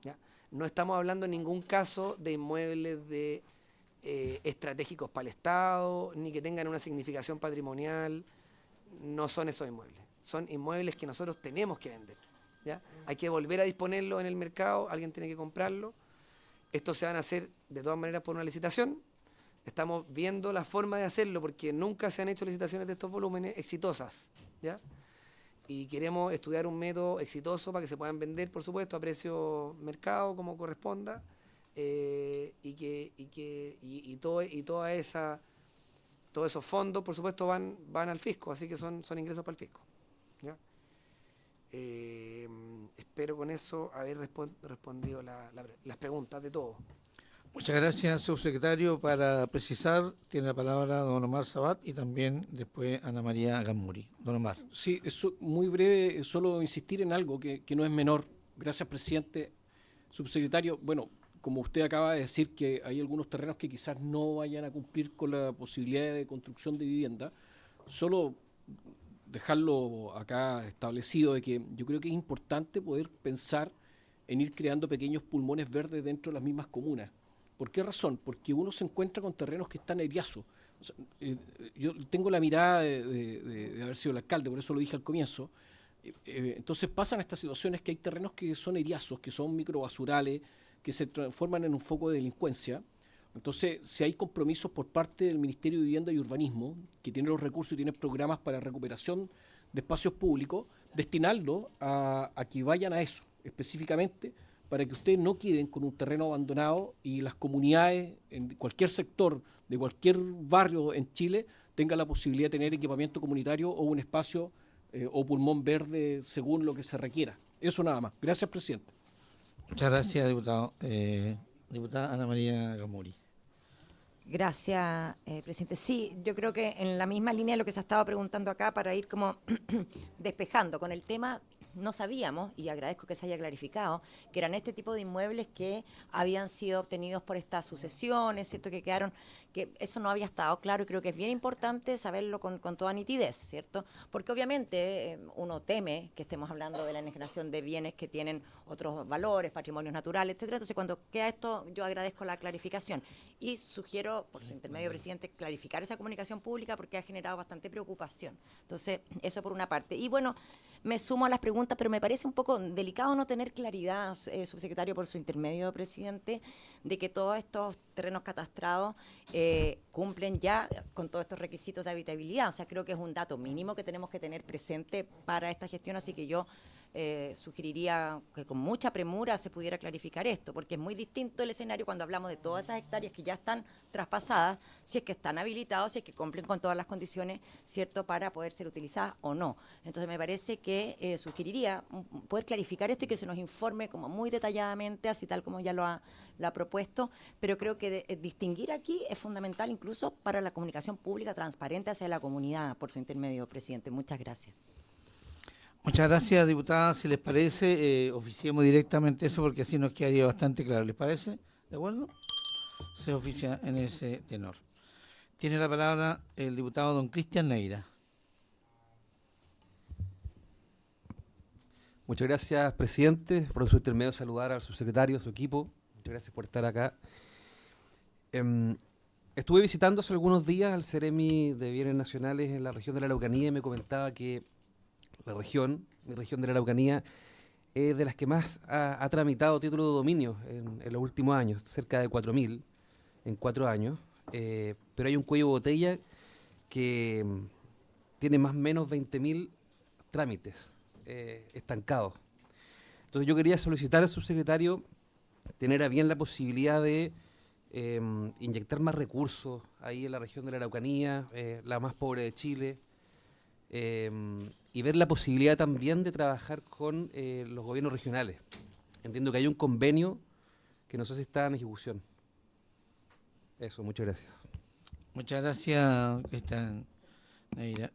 ¿Ya? No estamos hablando en ningún caso de inmuebles estratégicos para el Estado, ni que tengan una significación patrimonial. No son esos inmuebles. Son inmuebles que nosotros tenemos que vender. ¿Ya? Hay que volver a disponerlo en el mercado, alguien tiene que comprarlo. Estos se van a hacer de todas maneras por una licitación. Estamos viendo la forma de hacerlo porque nunca se han hecho licitaciones de estos volúmenes exitosas, ¿ya? Y queremos estudiar un método exitoso para que se puedan vender, por supuesto, a precio mercado como corresponda todos esos fondos, por supuesto, van al fisco, así que son ingresos para el fisco, ¿ya? Espero con eso haber respondido las preguntas de todos. Muchas gracias, subsecretario. Para precisar, tiene la palabra don Omar Sabat y también después Ana María Gamuri. Don Omar. Sí, eso muy breve, solo insistir en algo que no es menor. Gracias, presidente. Subsecretario, bueno, como usted acaba de decir que hay algunos terrenos que quizás no vayan a cumplir con la posibilidad de construcción de vivienda, solo dejarlo acá establecido de que yo creo que es importante poder pensar en ir creando pequeños pulmones verdes dentro de las mismas comunas. ¿Por qué razón? Porque uno se encuentra con terrenos que están eriazos. O sea, yo tengo la mirada de haber sido el alcalde, por eso lo dije al comienzo. Entonces pasan estas situaciones que hay terrenos que son eriazos, que son microbasurales, que se transforman en un foco de delincuencia. Entonces, si hay compromisos por parte del Ministerio de Vivienda y Urbanismo, que tiene los recursos y tiene programas para recuperación de espacios públicos, destinarlo a que vayan a eso, específicamente, para que ustedes no queden con un terreno abandonado y las comunidades en cualquier sector de cualquier barrio en Chile tengan la posibilidad de tener equipamiento comunitario o un espacio o pulmón verde según lo que se requiera. Eso nada más. Gracias, presidente. Muchas gracias, diputado. Diputada Ana María Gamuri. Gracias, presidente. Sí, yo creo que en la misma línea de lo que se ha estado preguntando acá, para ir como despejando con el tema, no sabíamos, y agradezco que se haya clarificado, que eran este tipo de inmuebles que habían sido obtenidos por estas sucesiones, ¿cierto? Que quedaron, que eso no había estado claro, y creo que es bien importante saberlo con toda nitidez, ¿cierto? Porque obviamente uno teme que estemos hablando de la enajenación de bienes que tienen otros valores, patrimonios naturales, etcétera. Entonces, cuando queda esto, yo agradezco la clarificación y sugiero, por su intermedio, presidente, clarificar esa comunicación pública porque ha generado bastante preocupación. Entonces, eso por una parte. Y bueno, me sumo a las preguntas, pero me parece un poco delicado no tener claridad, subsecretario, por su intermedio, presidente, de que todos estos terrenos catastrados cumplen ya con todos estos requisitos de habitabilidad. O sea, creo que es un dato mínimo que tenemos que tener presente para esta gestión, así que yo sugeriría que con mucha premura se pudiera clarificar esto, porque es muy distinto el escenario cuando hablamos de todas esas hectáreas que ya están traspasadas, si es que están habilitados, si es que cumplen con todas las condiciones, ¿cierto?, para poder ser utilizadas o no. Entonces me parece que sugeriría poder clarificar esto y que se nos informe como muy detalladamente, así tal como ya lo ha propuesto, pero creo que distinguir aquí es fundamental incluso para la comunicación pública transparente hacia la comunidad, por su intermedio, presidente. Muchas gracias. Muchas gracias, diputada. Si les parece, oficiemos directamente eso porque así nos quedaría bastante claro. ¿Les parece? ¿De acuerdo? Se oficia en ese tenor. Tiene la palabra el diputado don Cristian Neira. Muchas gracias, presidente. Por su intermedio, saludar al subsecretario, a su equipo. Muchas gracias por estar acá. Estuve visitando hace algunos días al Ceremi de Bienes Nacionales en la región de la Araucanía y me comentaba que mi región de la Araucanía, es de las que más ha tramitado título de dominio en los últimos años, cerca de 4.000 en 4 años. Pero hay un cuello de botella que tiene más o menos 20.000 trámites estancados. Entonces yo quería solicitar al subsecretario tener a bien la posibilidad de inyectar más recursos ahí en la región de la Araucanía, la más pobre de Chile, y ver la posibilidad también de trabajar con los gobiernos regionales. Entiendo que hay un convenio que no sé si está en ejecución. Eso, muchas gracias. Muchas gracias, Cristian Neira.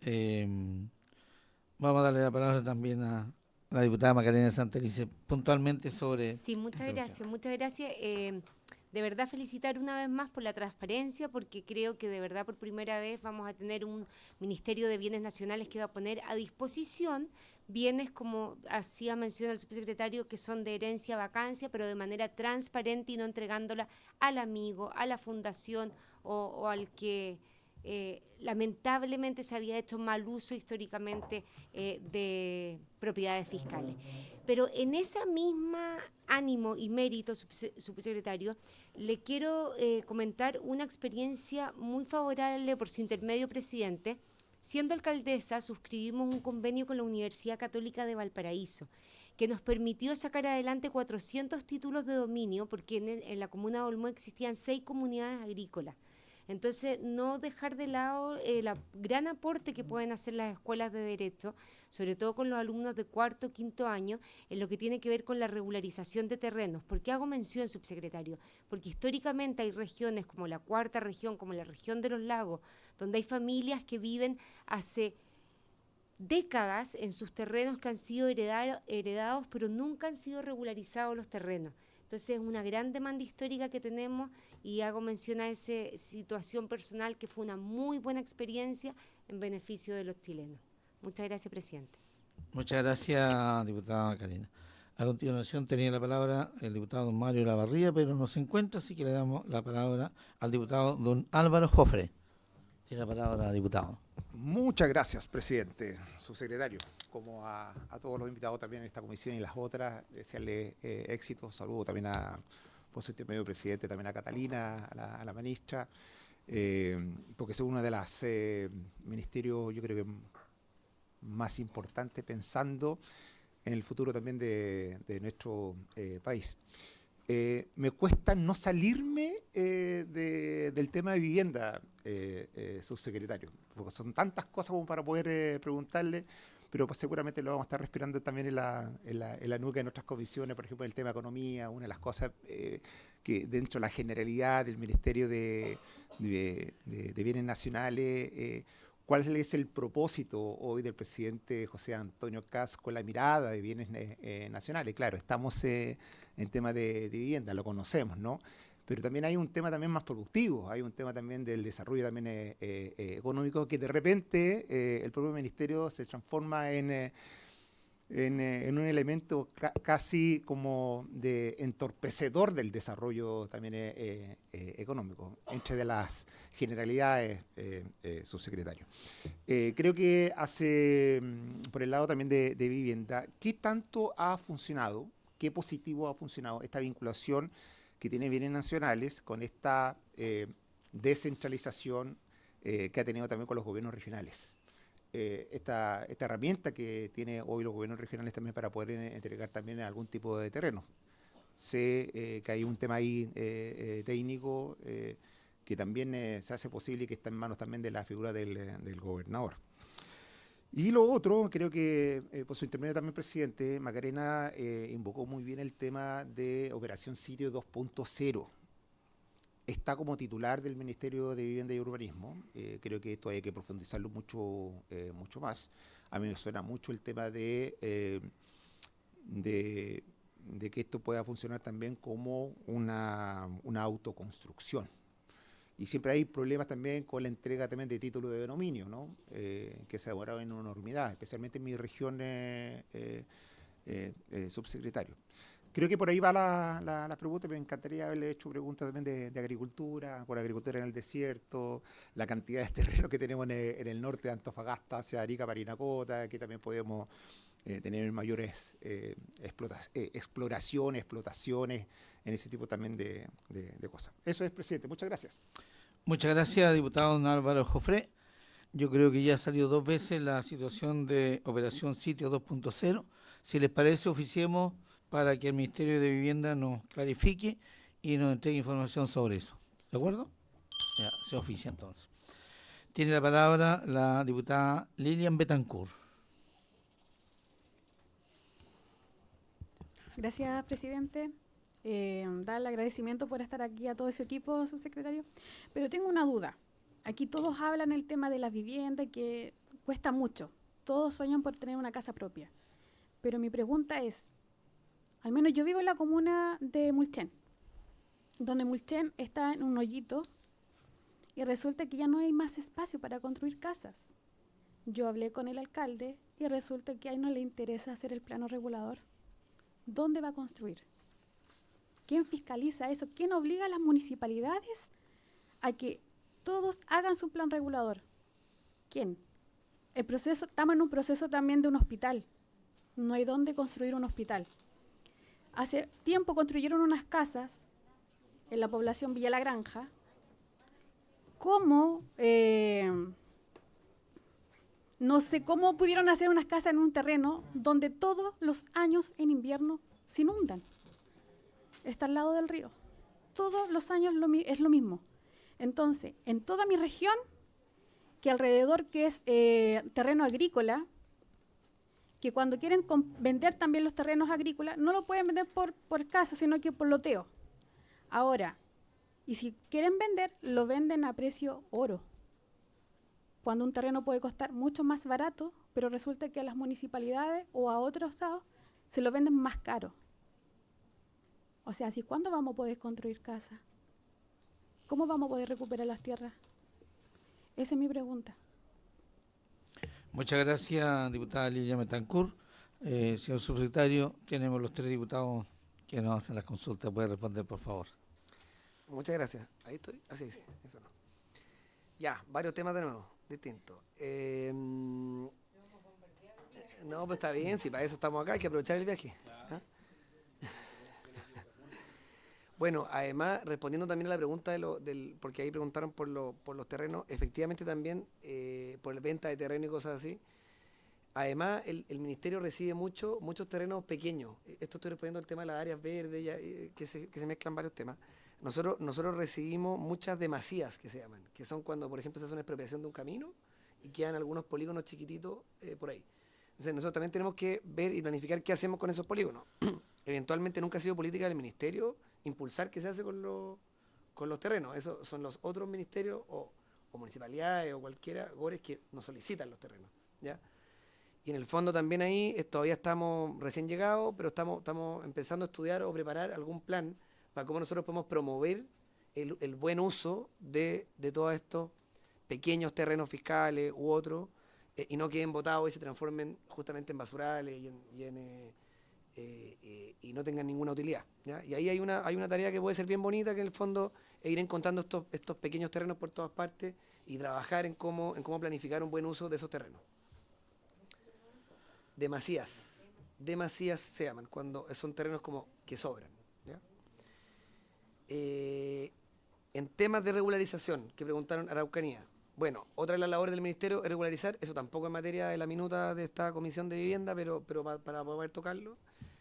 Vamos a darle la palabra también a la diputada Macarena Santelice, puntualmente sobre... Sí, muchas gracias, muchas gracias. De verdad felicitar una vez más por la transparencia, porque creo que de verdad por primera vez vamos a tener un Ministerio de Bienes Nacionales que va a poner a disposición bienes, como hacía mención el subsecretario, que son de herencia, vacancia, pero de manera transparente y no entregándola al amigo, a la fundación o al que lamentablemente se había hecho mal uso históricamente de propiedades fiscales. Pero en esa misma ánimo y mérito, subsecretario, le quiero comentar una experiencia muy favorable por su intermedio, presidente. Siendo alcaldesa, suscribimos un convenio con la Universidad Católica de Valparaíso, que nos permitió sacar adelante 400 títulos de dominio, porque en la comuna de Olmué existían 6 comunidades agrícolas. Entonces, no dejar de lado el gran aporte que pueden hacer las escuelas de derecho, sobre todo con los alumnos de 4º, 5º año, en lo que tiene que ver con la regularización de terrenos. ¿Por qué hago mención, subsecretario? Porque históricamente hay regiones como la 4ª región, como la región de los lagos, donde hay familias que viven hace décadas en sus terrenos que han sido heredados, pero nunca han sido regularizados los terrenos. Entonces es una gran demanda histórica que tenemos y hago mención a esa situación personal que fue una muy buena experiencia en beneficio de los chilenos. Muchas gracias, presidente. Muchas gracias, diputada Macarena. A continuación tenía la palabra el diputado don Mario Lavarría, pero no se encuentra, así que le damos la palabra al diputado don Álvaro Jofre. Tiene la palabra, diputado. Muchas gracias, presidente, subsecretario, como a todos los invitados también en esta comisión y las otras, desearle éxito. Saludo también por su intermedio, presidente, también a Catalina, a la ministra, porque es uno de los ministerios, yo creo que más importantes pensando en el futuro también de nuestro país. Me cuesta no salirme del tema de vivienda, subsecretario, porque son tantas cosas como para poder preguntarle, pero pues seguramente lo vamos a estar respirando también en la nuca de nuestras comisiones, por ejemplo, el tema de economía, una de las cosas que dentro de la generalidad del Ministerio de Bienes Nacionales, ¿cuál es el propósito hoy del presidente José Antonio Kast con la mirada de bienes nacionales? Claro, estamos en tema de vivienda, lo conocemos, ¿no? Pero también hay un tema también más productivo, hay un tema también del desarrollo también económico, que de repente el propio ministerio se transforma en un elemento casi como de entorpecedor del desarrollo también económico, entre de las generalidades, subsecretario. Creo que por el lado también de vivienda, ¿qué tanto ha funcionado, qué positivo ha funcionado esta vinculación que tiene bienes nacionales con esta descentralización que ha tenido también con los gobiernos regionales? Esta herramienta que tiene hoy los gobiernos regionales también para poder entregar también algún tipo de terreno. Sé que hay un tema ahí técnico que también se hace posible y que está en manos también de la figura del gobernador. Y lo otro, creo que por su intermedio también, presidente, Macarena invocó muy bien el tema de Operación Sitio 2.0. Está como titular del Ministerio de Vivienda y Urbanismo. Creo que esto hay que profundizarlo mucho más. A mí me suena mucho el tema de que esto pueda funcionar también como una autoconstrucción. Y siempre hay problemas también con la entrega también de títulos de dominio, ¿no? Que se ha demorado en una enormidad, especialmente en mi región subsecretario. Creo que por ahí va la pregunta. Me encantaría haberle hecho preguntas también de agricultura, por agricultura en el desierto, la cantidad de terreno que tenemos en el norte de Antofagasta hacia Arica, Parinacota, que también podemos tener mayores explotaciones en ese tipo también de cosas. Eso es, presidente. Muchas gracias. Muchas gracias, diputado don Álvaro Jofré. Yo creo que ya salió 2 veces la situación de Operación Sitio 2.0. Si les parece, oficiemos para que el Ministerio de Vivienda nos clarifique y nos entregue información sobre eso. ¿De acuerdo? Ya, se oficia entonces. Tiene la palabra la diputada Lilian Betancourt. Gracias, presidente. Dar el agradecimiento por estar aquí a todo ese equipo, subsecretario. Pero tengo una duda. Aquí todos hablan el tema de la vivienda, que cuesta mucho. Todos sueñan por tener una casa propia. Pero mi pregunta es, al menos yo vivo en la comuna de Mulchen, donde Mulchen está en un hoyito y resulta que ya no hay más espacio para construir casas. Yo hablé con el alcalde y resulta que a él no le interesa hacer el plano regulador. ¿Dónde va a construir? ¿Quién fiscaliza eso? ¿Quién obliga a las municipalidades a que todos hagan su plan regulador? ¿Quién? Estamos en un proceso también de un hospital. No hay dónde construir un hospital. Hace tiempo construyeron unas casas en la población Villa La Granja. No sé cómo pudieron hacer unas casas en un terreno donde todos los años en invierno se inundan. Está al lado del río. Todos los años es lo mismo. Entonces, en toda mi región, que alrededor que es terreno agrícola, que cuando quieren vender también los terrenos agrícolas, no lo pueden vender por casa, sino que por loteo. Ahora, y si quieren vender, lo venden a precio oro. Cuando un terreno puede costar mucho más barato, pero resulta que a las municipalidades o a otros estados se lo venden más caro. O sea, ¿así cuándo vamos a poder construir casas? ¿Cómo vamos a poder recuperar las tierras? Esa es mi pregunta. Muchas gracias, diputada Lilian Betancourt. Señor subsecretario, tenemos los 3 diputados que nos hacen las consultas. ¿Puede responder, por favor? Muchas gracias. Ahí estoy. Así, sí. Eso no. Ya, varios temas de nuevo, distintos. No, pues está bien, si para eso estamos acá, hay que aprovechar el viaje. ¿Ah? Bueno, además, respondiendo también a la pregunta porque ahí preguntaron por los terrenos, efectivamente también por la venta de terreno y cosas así. Además, el ministerio recibe muchos terrenos pequeños. Esto estoy respondiendo al tema de las áreas verdes, que se mezclan varios temas. Nosotros recibimos muchas demasías, que se llaman, que son cuando, por ejemplo, se hace una expropiación de un camino y quedan algunos polígonos chiquititos por ahí. Entonces, nosotros también tenemos que ver y planificar qué hacemos con esos polígonos. Eventualmente nunca ha sido política del ministerio impulsar qué se hace con los terrenos. Esos son los otros ministerios o municipalidades o cualquiera, gores que nos solicitan los terrenos, ¿ya? Y en el fondo también ahí todavía estamos recién llegados, pero estamos empezando a estudiar o preparar algún plan para cómo nosotros podemos promover el buen uso de todos estos pequeños terrenos fiscales u otros, y no queden botados y se transformen justamente en basurales y no tengan ninguna utilidad, ¿ya? Y ahí hay una tarea que puede ser bien bonita, que en el fondo es ir encontrando estos pequeños terrenos por todas partes y trabajar en cómo planificar un buen uso de esos terrenos. Demasías se llaman, cuando son terrenos como que sobran, ¿ya? En temas de regularización, que preguntaron Araucanía. Bueno, otra de las labores del ministerio es regularizar, eso tampoco es materia de la minuta de esta comisión de vivienda, pero para poder tocarlo,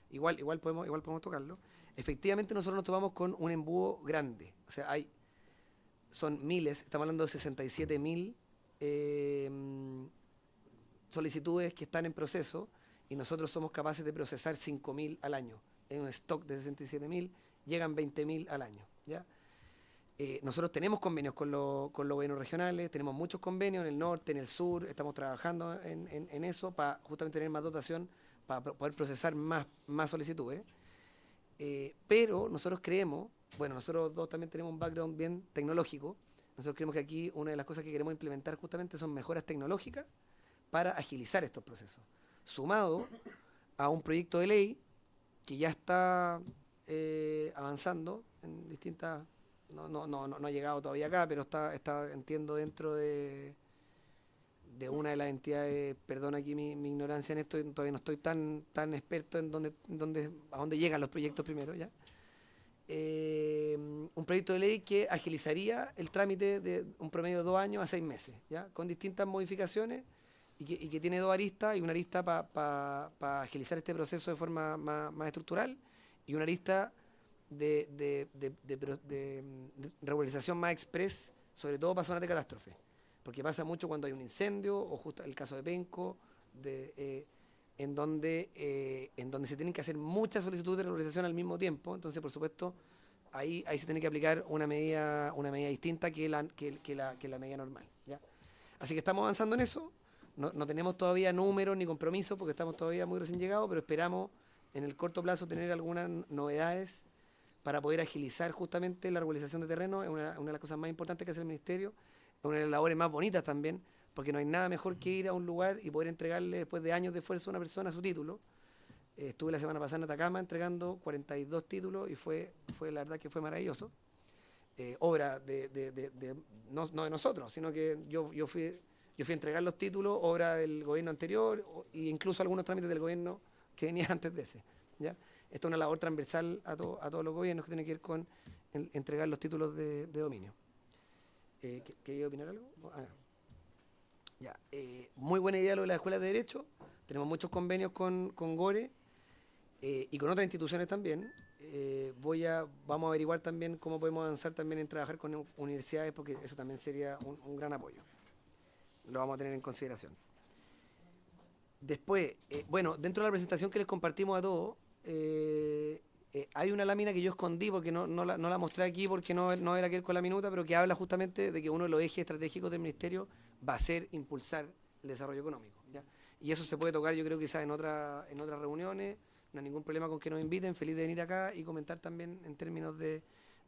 igual podemos tocarlo. Efectivamente nosotros nos topamos con un embudo grande, o sea, son miles, estamos hablando de 67.000 solicitudes que están en proceso, y nosotros somos capaces de procesar 5.000 al año. En un stock de 67.000 llegan 20.000 al año, ¿ya? Nosotros tenemos convenios con los gobiernos regionales, tenemos muchos convenios en el norte, en el sur, estamos trabajando en eso para justamente tener más dotación, para poder procesar más solicitudes. Pero nosotros creemos, bueno, nosotros dos también tenemos un background bien tecnológico, nosotros creemos que aquí una de las cosas que queremos implementar justamente son mejoras tecnológicas para agilizar estos procesos, sumado a un proyecto de ley que ya está avanzando en distintas... No ha llegado todavía acá, pero está entiendo, dentro de una de las entidades, perdón aquí mi ignorancia en esto, todavía no estoy tan experto en a dónde llegan los proyectos primero, ¿ya? Un proyecto de ley que agilizaría el trámite de un promedio de 2 años a 6 meses, ¿ya? Con distintas modificaciones y que tiene 2 aristas, y una arista para agilizar este proceso de forma más estructural, y una arista de regularización más express, sobre todo para zonas de catástrofe, porque pasa mucho cuando hay un incendio, o justo el caso de Penco, en donde se tienen que hacer muchas solicitudes de regularización al mismo tiempo. Entonces, por supuesto, ahí se tiene que aplicar una medida distinta que la medida normal, ¿ya? Así que estamos avanzando en eso. No tenemos todavía números ni compromisos porque estamos todavía muy recién llegados, pero esperamos en el corto plazo tener algunas novedades para poder agilizar justamente la regularización de terreno. Es una de las cosas más importantes que hace el Ministerio, es una de las labores más bonitas también, porque no hay nada mejor que ir a un lugar y poder entregarle, después de años de esfuerzo, a una persona su título. Estuve la semana pasada en Atacama entregando 42 títulos y fue la verdad que fue maravilloso. Obra no de nosotros, sino que yo fui a entregar los títulos, obra del gobierno anterior, e incluso algunos trámites del gobierno que venía antes de ese, ¿ya? Esto es una labor transversal a todos los gobiernos que tiene que ver con entregar los títulos de dominio. ¿Quería opinar algo? Ya. Muy buena idea lo de las escuelas de Derecho. Tenemos muchos convenios con GORE y con otras instituciones también. Vamos a averiguar también cómo podemos avanzar también en trabajar con universidades, porque eso también sería un gran apoyo. Lo vamos a tener en consideración. Después, dentro de la presentación que les compartimos a todos, hay una lámina que yo escondí porque no la mostré aquí porque no era que ver con la minuta, pero que habla justamente de que uno de los ejes estratégicos del Ministerio va a ser impulsar el desarrollo económico, ¿ya? Y eso se puede tocar, yo creo, quizás en otras reuniones. No hay ningún problema con que nos inviten, feliz de venir acá y comentar también en términos de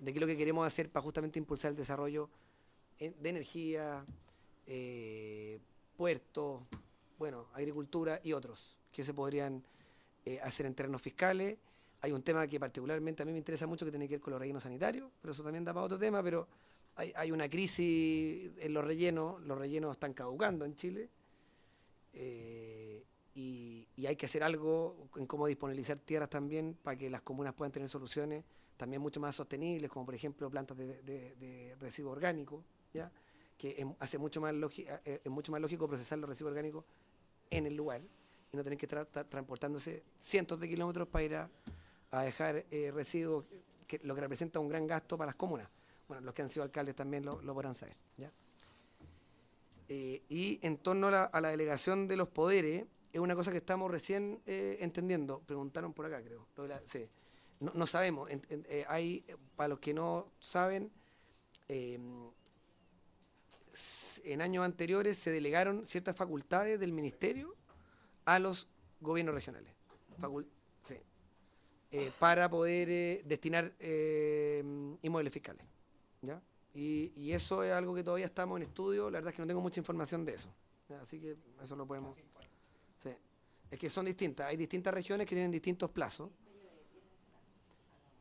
qué es lo que queremos hacer para justamente impulsar el desarrollo de energía, puertos, agricultura y otros que se podrían hacer en terrenos fiscales. Hay un tema que particularmente a mí me interesa mucho que tiene que ver con los rellenos sanitarios, pero eso también da para otro tema, pero hay una crisis en los rellenos están caducando en Chile, y hay que hacer algo en cómo disponibilizar tierras también para que las comunas puedan tener soluciones también mucho más sostenibles, como por ejemplo plantas de residuos orgánicos, ¿ya? Que es mucho más lógico procesar los residuos orgánicos en el lugar y no tener que estar transportándose cientos de kilómetros para ir a dejar residuos, lo que representa un gran gasto para las comunas. Bueno, los que han sido alcaldes también lo podrán saber, ¿ya? Y en torno a la delegación de los poderes, es una cosa que estamos recién entendiendo. Preguntaron por acá, creo. Sí. No sabemos. Para los que no saben, en años anteriores se delegaron ciertas facultades del Ministerio a los gobiernos regionales. Sí. Para poder destinar inmuebles fiscales, ¿ya? Y eso es algo que todavía estamos en estudio. La verdad es que no tengo mucha información de eso, ¿ya? Así que eso lo podemos... Sí. Es que son distintas. Hay distintas regiones que tienen distintos plazos.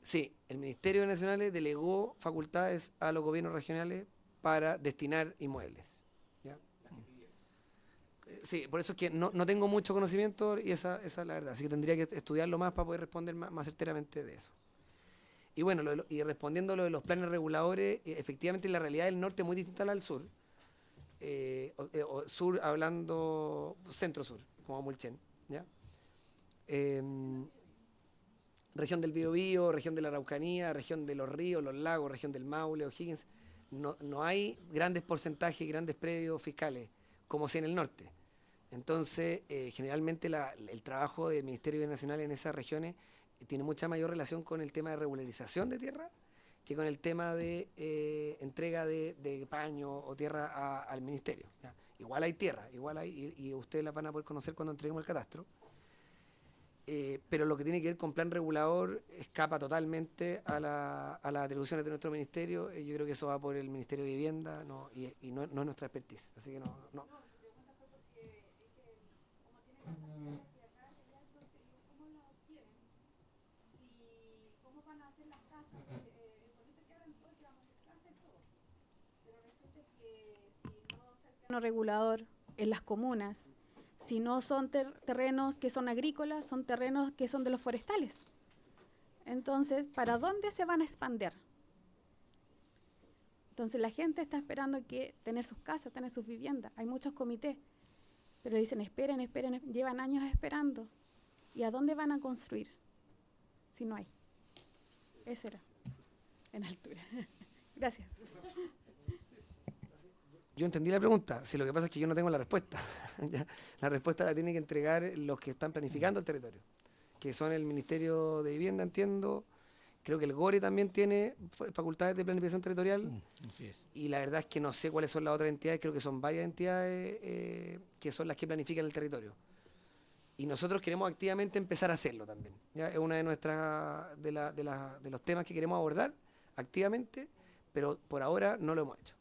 Sí, el Ministerio de Nacionales delegó facultades a los gobiernos regionales para destinar inmuebles, ¿ya? Sí, por eso es que no tengo mucho conocimiento y esa es la verdad. Así que tendría que estudiarlo más para poder responder más certeramente de eso. Y bueno, y respondiendo a lo de los planes reguladores, efectivamente la realidad del norte es muy distinta a la del sur. Sur hablando centro-sur, como Mulchen, ¿ya? Región del Biobío, región de la Araucanía, región de los ríos, los lagos, región del Maule, O'Higgins. No hay grandes porcentajes, grandes predios fiscales, como si en el norte. Entonces, generalmente el trabajo del Ministerio Nacional en esas regiones tiene mucha mayor relación con el tema de regularización de tierra que con el tema de entrega de paño o tierra al Ministerio, ¿ya? Igual hay tierra, y ustedes la van a poder conocer cuando entreguemos el catastro. Pero lo que tiene que ver con plan regulador escapa totalmente a las atribuciones de nuestro ministerio. Yo creo que eso va por el Ministerio de Vivienda, y no es nuestra expertise. Así que no. regulador en las comunas. Si no son terrenos que son agrícolas, son terrenos que son de los forestales. Entonces, ¿para dónde se van a expandir? Entonces, la gente está esperando que tener sus casas, tener sus viviendas. Hay muchos comités, pero dicen, esperen, llevan años esperando. ¿Y a dónde van a construir? Si no hay. Ese era, en altura. Gracias. Yo entendí la pregunta, si lo que pasa es que yo no tengo la respuesta. ¿Ya? La respuesta la tienen que entregar los que están planificando el territorio, que son el Ministerio de Vivienda, entiendo. Creo que el GORE también tiene facultades de planificación territorial. Así es. Y la verdad es que no sé cuáles son las otras entidades, creo que son varias entidades que son las que planifican el territorio. Y nosotros queremos activamente empezar a hacerlo también. ¿Ya? Es una de nuestras de los temas que queremos abordar activamente, pero por ahora no lo hemos hecho.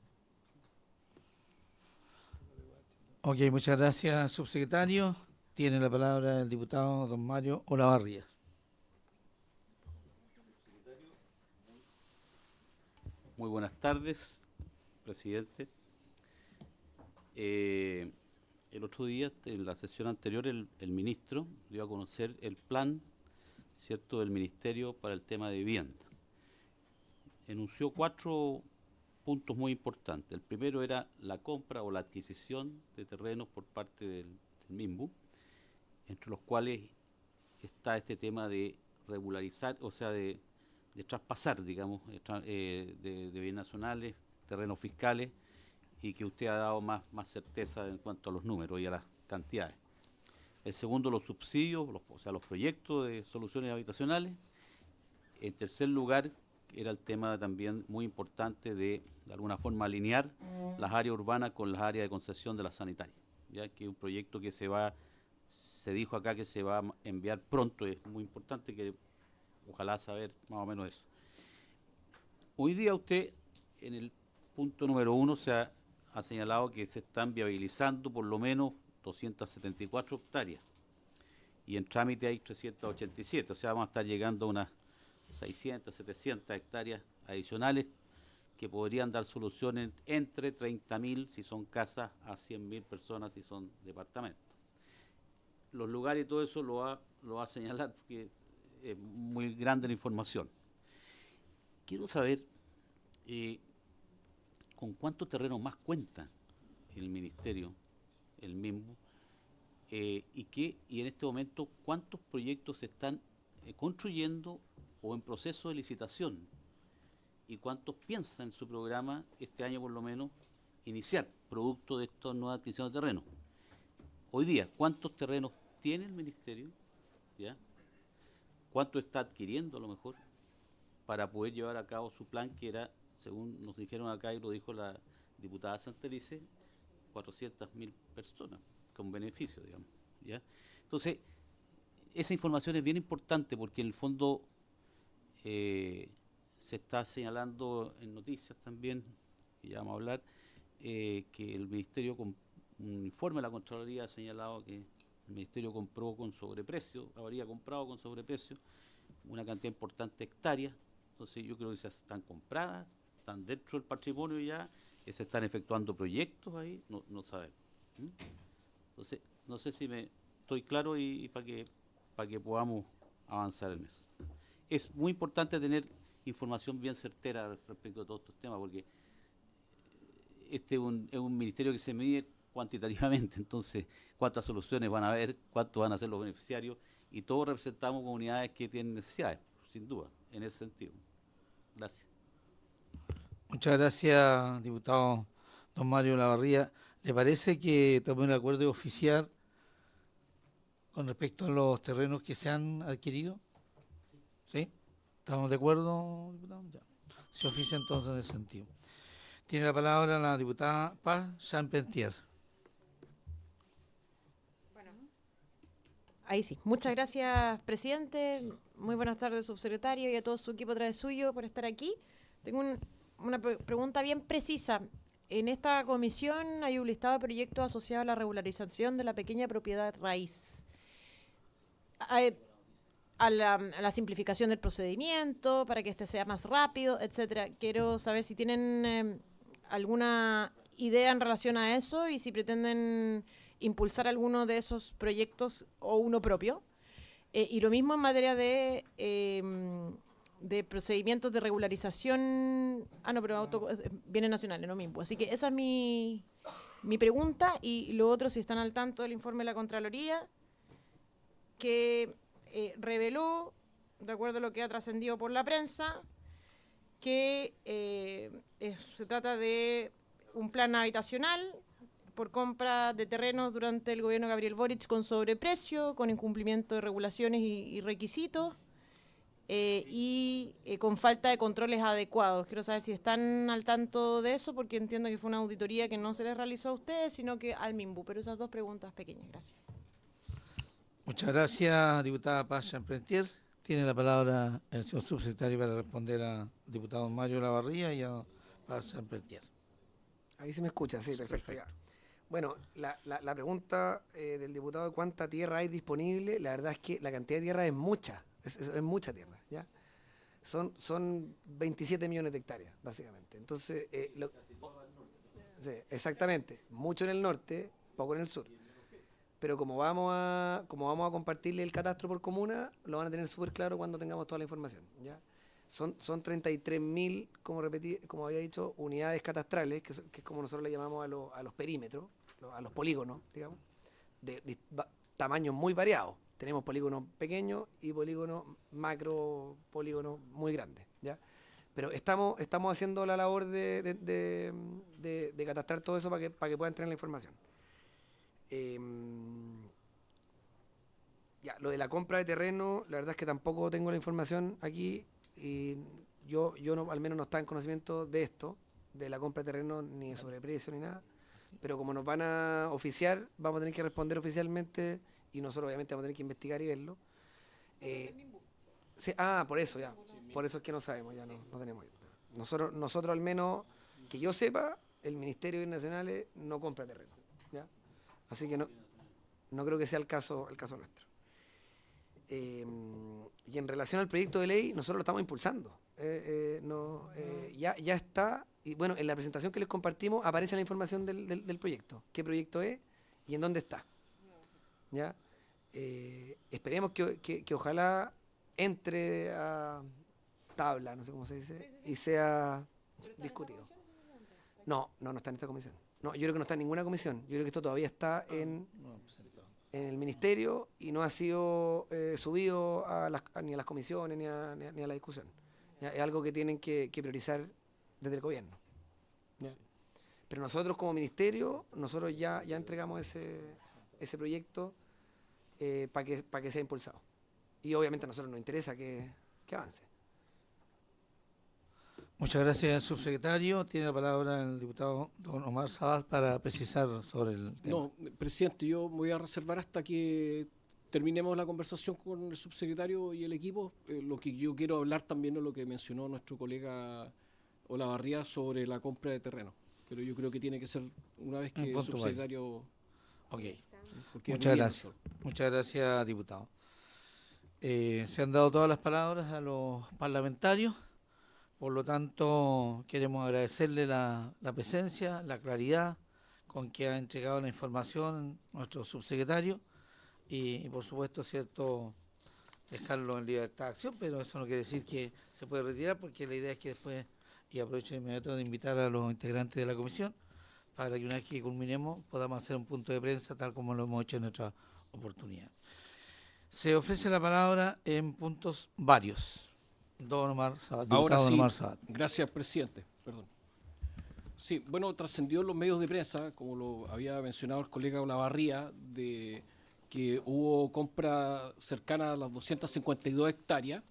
Ok, muchas gracias, subsecretario. Tiene la palabra el diputado don Mario Olavarría. Muy buenas tardes, presidente. El otro día, en la sesión anterior, el ministro dio a conocer el plan, ¿cierto?, del Ministerio para el tema de vivienda. Enunció 4 puntos muy importantes. El primero era la compra o la adquisición de terrenos por parte del MIMBU, entre los cuales está este tema de regularizar, o sea, de traspasar, digamos, de bienes nacionales, terrenos fiscales, y que usted ha dado más certeza en cuanto a los números y a las cantidades. El segundo, los subsidios, o sea, los proyectos de soluciones habitacionales. En tercer lugar, era el tema también muy importante de alguna forma, alinear las áreas urbanas con las áreas de concesión de las sanitarias, ya que es un proyecto que se dijo acá que se va a enviar pronto, es muy importante que ojalá saber más o menos eso. Hoy día usted, en el punto número 1, ha señalado que se están viabilizando por lo menos 274 hectáreas y en trámite hay 387, o sea, vamos a estar llegando a unas 600, 700 hectáreas adicionales que podrían dar soluciones entre 30.000 si son casas a 100.000 personas si son departamentos. Los lugares y todo eso lo va a señalar porque es muy grande la información. Quiero saber con cuántos terrenos más cuenta el Ministerio, el MIMBU, y en este momento cuántos proyectos se están construyendo o en proceso de licitación y cuántos piensan en su programa este año por lo menos iniciar producto de estas nuevas adquisiciones de terrenos. Hoy día, ¿cuántos terrenos tiene el Ministerio? ¿Ya? ¿Cuánto está adquiriendo a lo mejor para poder llevar a cabo su plan que era, según nos dijeron acá y lo dijo la diputada Santelice, 400.000 personas con beneficio, digamos, ¿ya? Entonces, esa información es bien importante porque en el fondo se está señalando en noticias también, que ya vamos a hablar, que el Ministerio, un informe de la Contraloría ha señalado que el Ministerio compró con sobreprecio, habría comprado con sobreprecio una cantidad importante de hectáreas. Entonces yo creo que se están compradas, están dentro del patrimonio ya, se están efectuando proyectos ahí, no sabemos. Entonces, no sé si me estoy claro y para que podamos avanzar en eso. Es muy importante tener información bien certera respecto a todos estos temas, porque este es un ministerio que se mide cuantitativamente, entonces cuántas soluciones van a haber, cuántos van a ser los beneficiarios, y todos representamos comunidades que tienen necesidades, sin duda, en ese sentido. Gracias. Muchas gracias, diputado don Mario Olavarría. ¿Le parece que tomemos el acuerdo de oficiar con respecto a los terrenos que se han adquirido? ¿Sí? ¿Estamos de acuerdo, diputado? Ya. Se oficia entonces en ese sentido. Tiene la palabra la diputada Paz Champentier. Ahí sí. Muchas gracias, presidente. Muy buenas tardes, subsecretario, y a todo su equipo atrás suyo por estar aquí. Tengo una pregunta bien precisa. En esta comisión hay un listado de proyectos asociados a la regularización de la pequeña propiedad raíz, a la simplificación del procedimiento, para que este sea más rápido, etcétera. Quiero saber si tienen alguna idea en relación a eso y si pretenden impulsar alguno de esos proyectos o uno propio. Y lo mismo en materia de procedimientos de regularización. Pero bienes nacionales, no mismo. Así que esa es mi pregunta. Y lo otro, si están al tanto del informe de la Contraloría, que reveló, de acuerdo a lo que ha trascendido por la prensa, que se trata de un plan habitacional por compra de terrenos durante el gobierno de Gabriel Boric con sobreprecio, con incumplimiento de regulaciones y requisitos, y con falta de controles adecuados. Quiero saber si están al tanto de eso, porque entiendo que fue una auditoría que no se les realizó a ustedes, sino que al MIMBU. Pero esas dos preguntas pequeñas. Gracias. Muchas gracias, diputada Paz Champrentier. Tiene la palabra el señor subsecretario para responder al diputado Mario Olavarría y a Paz Champrentier. Ahí se me escucha, sí, perfecto. Ya. Bueno, la pregunta del diputado de cuánta tierra hay disponible, la verdad es que la cantidad de tierra es mucha, es mucha tierra, ¿ya? Son 27 millones de hectáreas, básicamente. Entonces, sí, exactamente, mucho en el norte, poco en el sur. Pero como vamos a compartirle el catastro por comuna, lo van a tener súper claro cuando tengamos toda la información, ¿ya? Son 33.000, como había dicho, unidades catastrales, que es como nosotros le llamamos a los perímetros, a los polígonos, digamos, de tamaños muy variados. Tenemos polígonos pequeños y polígonos macro, polígonos muy grandes, ¿ya? Pero estamos haciendo la labor de catastrar todo eso para que puedan tener la información. Ya, lo de la compra de terreno, la verdad es que tampoco tengo la información aquí y yo no, al menos no estaba en conocimiento de esto, de la compra de terreno, ni de sobreprecio ni nada, pero como nos van a oficiar, vamos a tener que responder oficialmente y nosotros obviamente vamos a tener que investigar y verlo. Sí, por eso ya, por eso es que no sabemos, ya no tenemos. Nosotros al menos, que yo sepa, el Ministerio de Bienes Nacionales no compra terreno, ¿ya? Así que no creo que sea el caso nuestro. Y en relación al proyecto de ley, nosotros lo estamos impulsando. Ya está, y bueno, en la presentación que les compartimos aparece la información del proyecto, qué proyecto es y en dónde está. ¿Ya? Esperemos que ojalá entre a tabla, no sé cómo se dice, y sea discutido. No está en esta comisión. No, yo creo que no está en ninguna comisión. Yo creo que esto todavía está en el ministerio y no ha sido subido ni a las comisiones ni a la discusión. ¿Ya? Es algo que tienen que priorizar desde el gobierno. ¿Ya? Pero nosotros como ministerio, nosotros ya entregamos ese proyecto para que sea impulsado. Y obviamente a nosotros nos interesa que avance. Muchas gracias, subsecretario. Tiene la palabra el diputado don Omar Sabat para precisar sobre el tema. No, presidente, yo me voy a reservar hasta que terminemos la conversación con el subsecretario y el equipo. Lo que yo quiero hablar también es lo que mencionó nuestro colega Olavarría sobre la compra de terreno. Pero yo creo que tiene que ser una vez que el subsecretario... Ok. Muchas gracias, diputado. Se han dado todas las palabras a los parlamentarios. Por lo tanto, queremos agradecerle la presencia, la claridad con que ha entregado la información nuestro subsecretario y por supuesto, cierto, dejarlo en libertad de acción, pero eso no quiere decir que se puede retirar, porque la idea es que después, y aprovecho de inmediato de invitar a los integrantes de la comisión, para que una vez que culminemos podamos hacer un punto de prensa tal como lo hemos hecho en otra oportunidad. Se ofrece la palabra en puntos varios. Don Omar Sabat. Ahora sí, Omar Sabat. Gracias, presidente. Perdón. Sí, bueno, trascendió en los medios de prensa, como lo había mencionado el colega Olavarría, de que hubo compra cercana a las 252 hectáreas,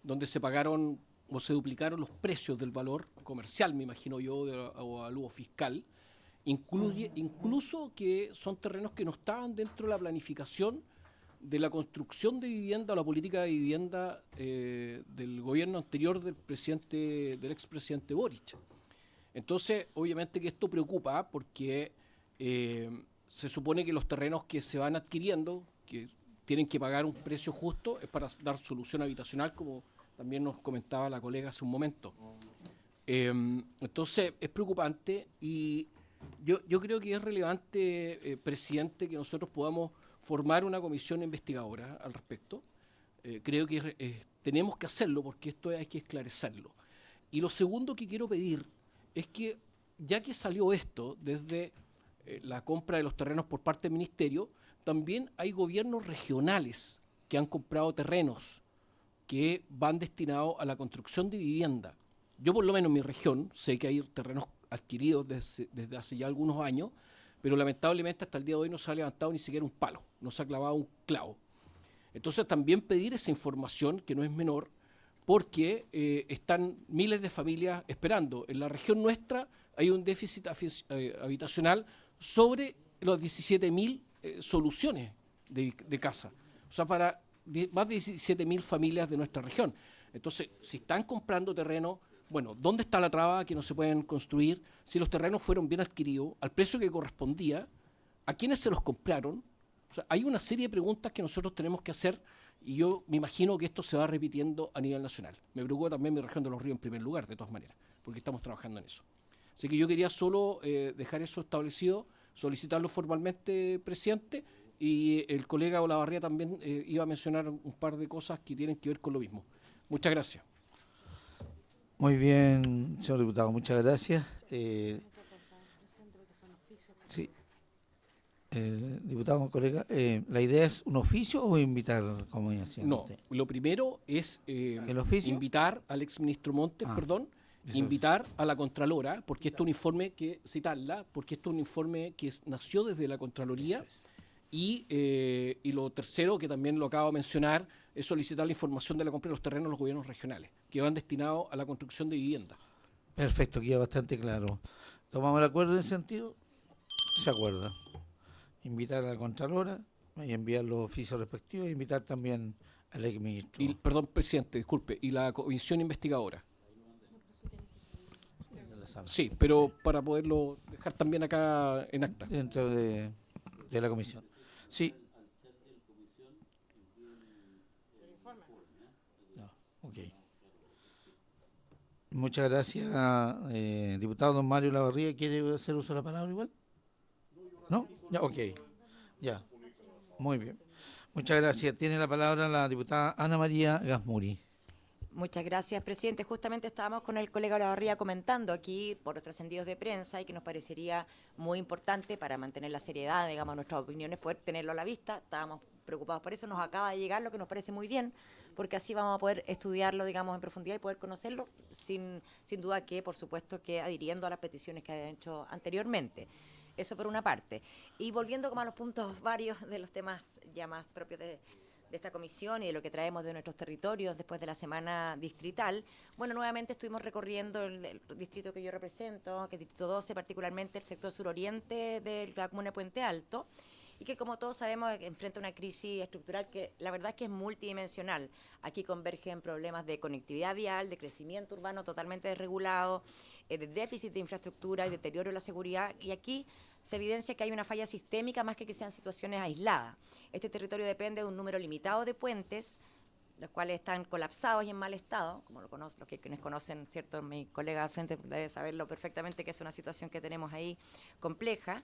donde se pagaron o se duplicaron los precios del valor comercial, me imagino yo, o aluo fiscal, incluso que son terrenos que no estaban dentro de la planificación de la construcción de vivienda o la política de vivienda del gobierno anterior del expresidente Boric. Entonces, obviamente que esto preocupa porque se supone que los terrenos que se van adquiriendo, que tienen que pagar un precio justo, es para dar solución habitacional, como también nos comentaba la colega hace un momento. Entonces, es preocupante y Yo creo que es relevante, presidente, que nosotros podamos formar una comisión investigadora al respecto. Creo que tenemos que hacerlo porque esto hay que esclarecerlo. Y lo segundo que quiero pedir es que, ya que salió esto desde la compra de los terrenos por parte del Ministerio, también hay gobiernos regionales que han comprado terrenos que van destinados a la construcción de vivienda. Yo por lo menos en mi región sé que hay terrenos adquiridos desde hace ya algunos años, pero lamentablemente hasta el día de hoy no se ha levantado ni siquiera un palo, no se ha clavado un clavo. Entonces también pedir esa información, que no es menor, porque están miles de familias esperando. En la región nuestra hay un déficit habitacional sobre los 17.000 soluciones de casa. O sea, para más de 17.000 familias de nuestra región. Entonces, si están comprando terreno, bueno, ¿dónde está la traba que no se pueden construir? Si los terrenos fueron bien adquiridos, al precio que correspondía, ¿a quiénes se los compraron? O sea, hay una serie de preguntas que nosotros tenemos que hacer y yo me imagino que esto se va repitiendo a nivel nacional. Me preocupa también mi región de Los Ríos en primer lugar, de todas maneras, porque estamos trabajando en eso. Así que yo quería solo dejar eso establecido, solicitarlo formalmente, presidente, y el colega Olavarría también iba a mencionar un par de cosas que tienen que ver con lo mismo. Muchas gracias. Muy bien, señor diputado, muchas gracias. Sí. Diputado, colega, ¿la idea es un oficio o invitar, como decía No, usted? lo primero es ¿El oficio? invitar al exministro Montes, invitar a la Contralora, porque este es un informe que, citarla, porque este es un informe que nació desde la Contraloría, y lo tercero, que también lo acabo de mencionar, es solicitar la información de la compra de los terrenos de los gobiernos regionales, que van destinados a la construcción de viviendas. Perfecto, queda bastante claro. ¿Tomamos el acuerdo en ese sentido? Se acuerda. Invitar a la Contralora y enviar los oficios respectivos, e invitar también al exministro. Perdón, presidente, disculpe, y la comisión investigadora. Sí, pero para poderlo dejar también acá en acta. Dentro de la comisión. Sí. No, ok. Muchas gracias, diputado don Mario Olavarría. ¿Quiere hacer uso de la palabra igual? ¿No? Ya, ok. Ya. Muy bien. Muchas gracias. Tiene la palabra la diputada Ana María Gasmuri. Muchas gracias, presidente. Justamente estábamos con el colega Olavarría comentando aquí por trascendidos de prensa y que nos parecería muy importante para mantener la seriedad, digamos, nuestras opiniones, poder tenerlo a la vista. Estábamos preocupados por eso. Nos acaba de llegar, lo que nos parece muy bien, porque así vamos a poder estudiarlo, digamos, en profundidad y poder conocerlo, sin duda que, por supuesto, que adhiriendo a las peticiones que habían hecho anteriormente. Eso por una parte. Y volviendo como a los puntos varios de los temas ya más propios de esta comisión y de lo que traemos de nuestros territorios después de la semana distrital, bueno, nuevamente estuvimos recorriendo el distrito que yo represento, que es el distrito 12, particularmente el sector suroriente de la comuna de Puente Alto, y que como todos sabemos enfrenta una crisis estructural que la verdad es que es multidimensional. Aquí convergen problemas de conectividad vial, de crecimiento urbano totalmente desregulado, de déficit de infraestructura y deterioro de la seguridad, y aquí se evidencia que hay una falla sistémica más que sean situaciones aisladas. Este territorio depende de un número limitado de puentes, los cuales están colapsados y en mal estado, como los quienes conocen, ¿cierto? Mi colega al frente debe saberlo perfectamente, que es una situación que tenemos ahí compleja,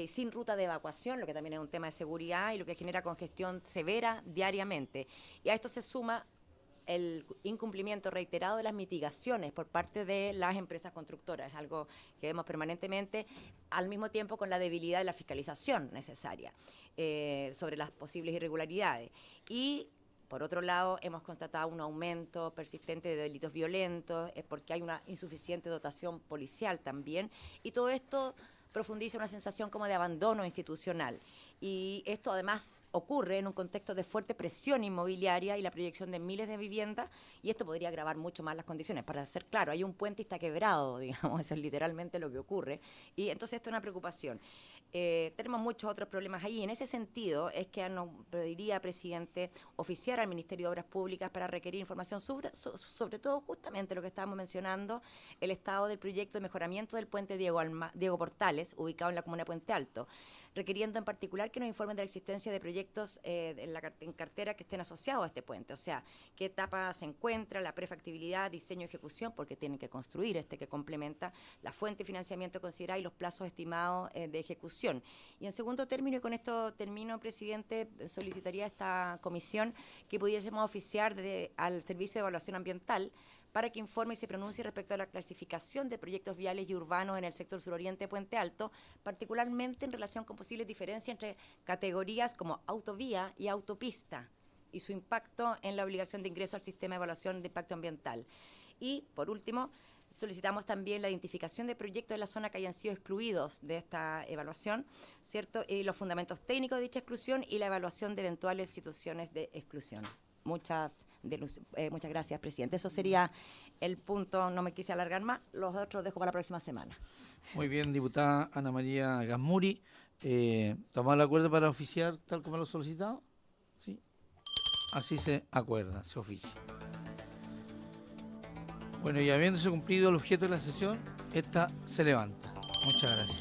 sin ruta de evacuación, lo que también es un tema de seguridad y lo que genera congestión severa diariamente. Y a esto se suma el incumplimiento reiterado de las mitigaciones por parte de las empresas constructoras, es algo que vemos permanentemente, al mismo tiempo con la debilidad de la fiscalización necesaria sobre las posibles irregularidades. Y por otro lado, hemos constatado un aumento persistente de delitos violentos, porque hay una insuficiente dotación policial también, y todo esto profundiza una sensación como de abandono institucional. Y esto además ocurre en un contexto de fuerte presión inmobiliaria y la proyección de miles de viviendas, y esto podría agravar mucho más las condiciones. Para ser claro, hay un puente y está quebrado, digamos, eso es literalmente lo que ocurre, y entonces esto es una preocupación. Tenemos muchos otros problemas ahí. En ese sentido, es que nos pediría, presidente, oficiar al Ministerio de Obras Públicas para requerir información sobre todo justamente lo que estábamos mencionando, el estado del proyecto de mejoramiento del puente Diego Portales, ubicado en la comuna de Puente Alto, requiriendo en particular que nos informen de la existencia de proyectos en cartera que estén asociados a este puente, o sea, qué etapa se encuentra, la prefactibilidad, diseño y ejecución, porque tienen que construir que complementa, la fuente de financiamiento considerada y los plazos estimados de ejecución. Y en segundo término, y con esto termino, presidente, solicitaría a esta comisión que pudiésemos oficiar al Servicio de Evaluación Ambiental para que informe y se pronuncie respecto a la clasificación de proyectos viales y urbanos en el sector suroriente de Puente Alto, particularmente en relación con posibles diferencias entre categorías como autovía y autopista y su impacto en la obligación de ingreso al sistema de evaluación de impacto ambiental. Y, por último, solicitamos también la identificación de proyectos de la zona que hayan sido excluidos de esta evaluación, ¿cierto? Y los fundamentos técnicos de dicha exclusión y la evaluación de eventuales situaciones de exclusión. Muchas gracias, presidente. Eso sería el punto, no me quise alargar más, los otros dejo para la próxima semana. Muy bien, diputada Ana María Gasmuri. ¿Tomamos el acuerdo para oficiar tal como lo solicitado? Sí. Así se acuerda, se oficia. Bueno, y habiéndose cumplido el objeto de la sesión, esta se levanta. Muchas gracias.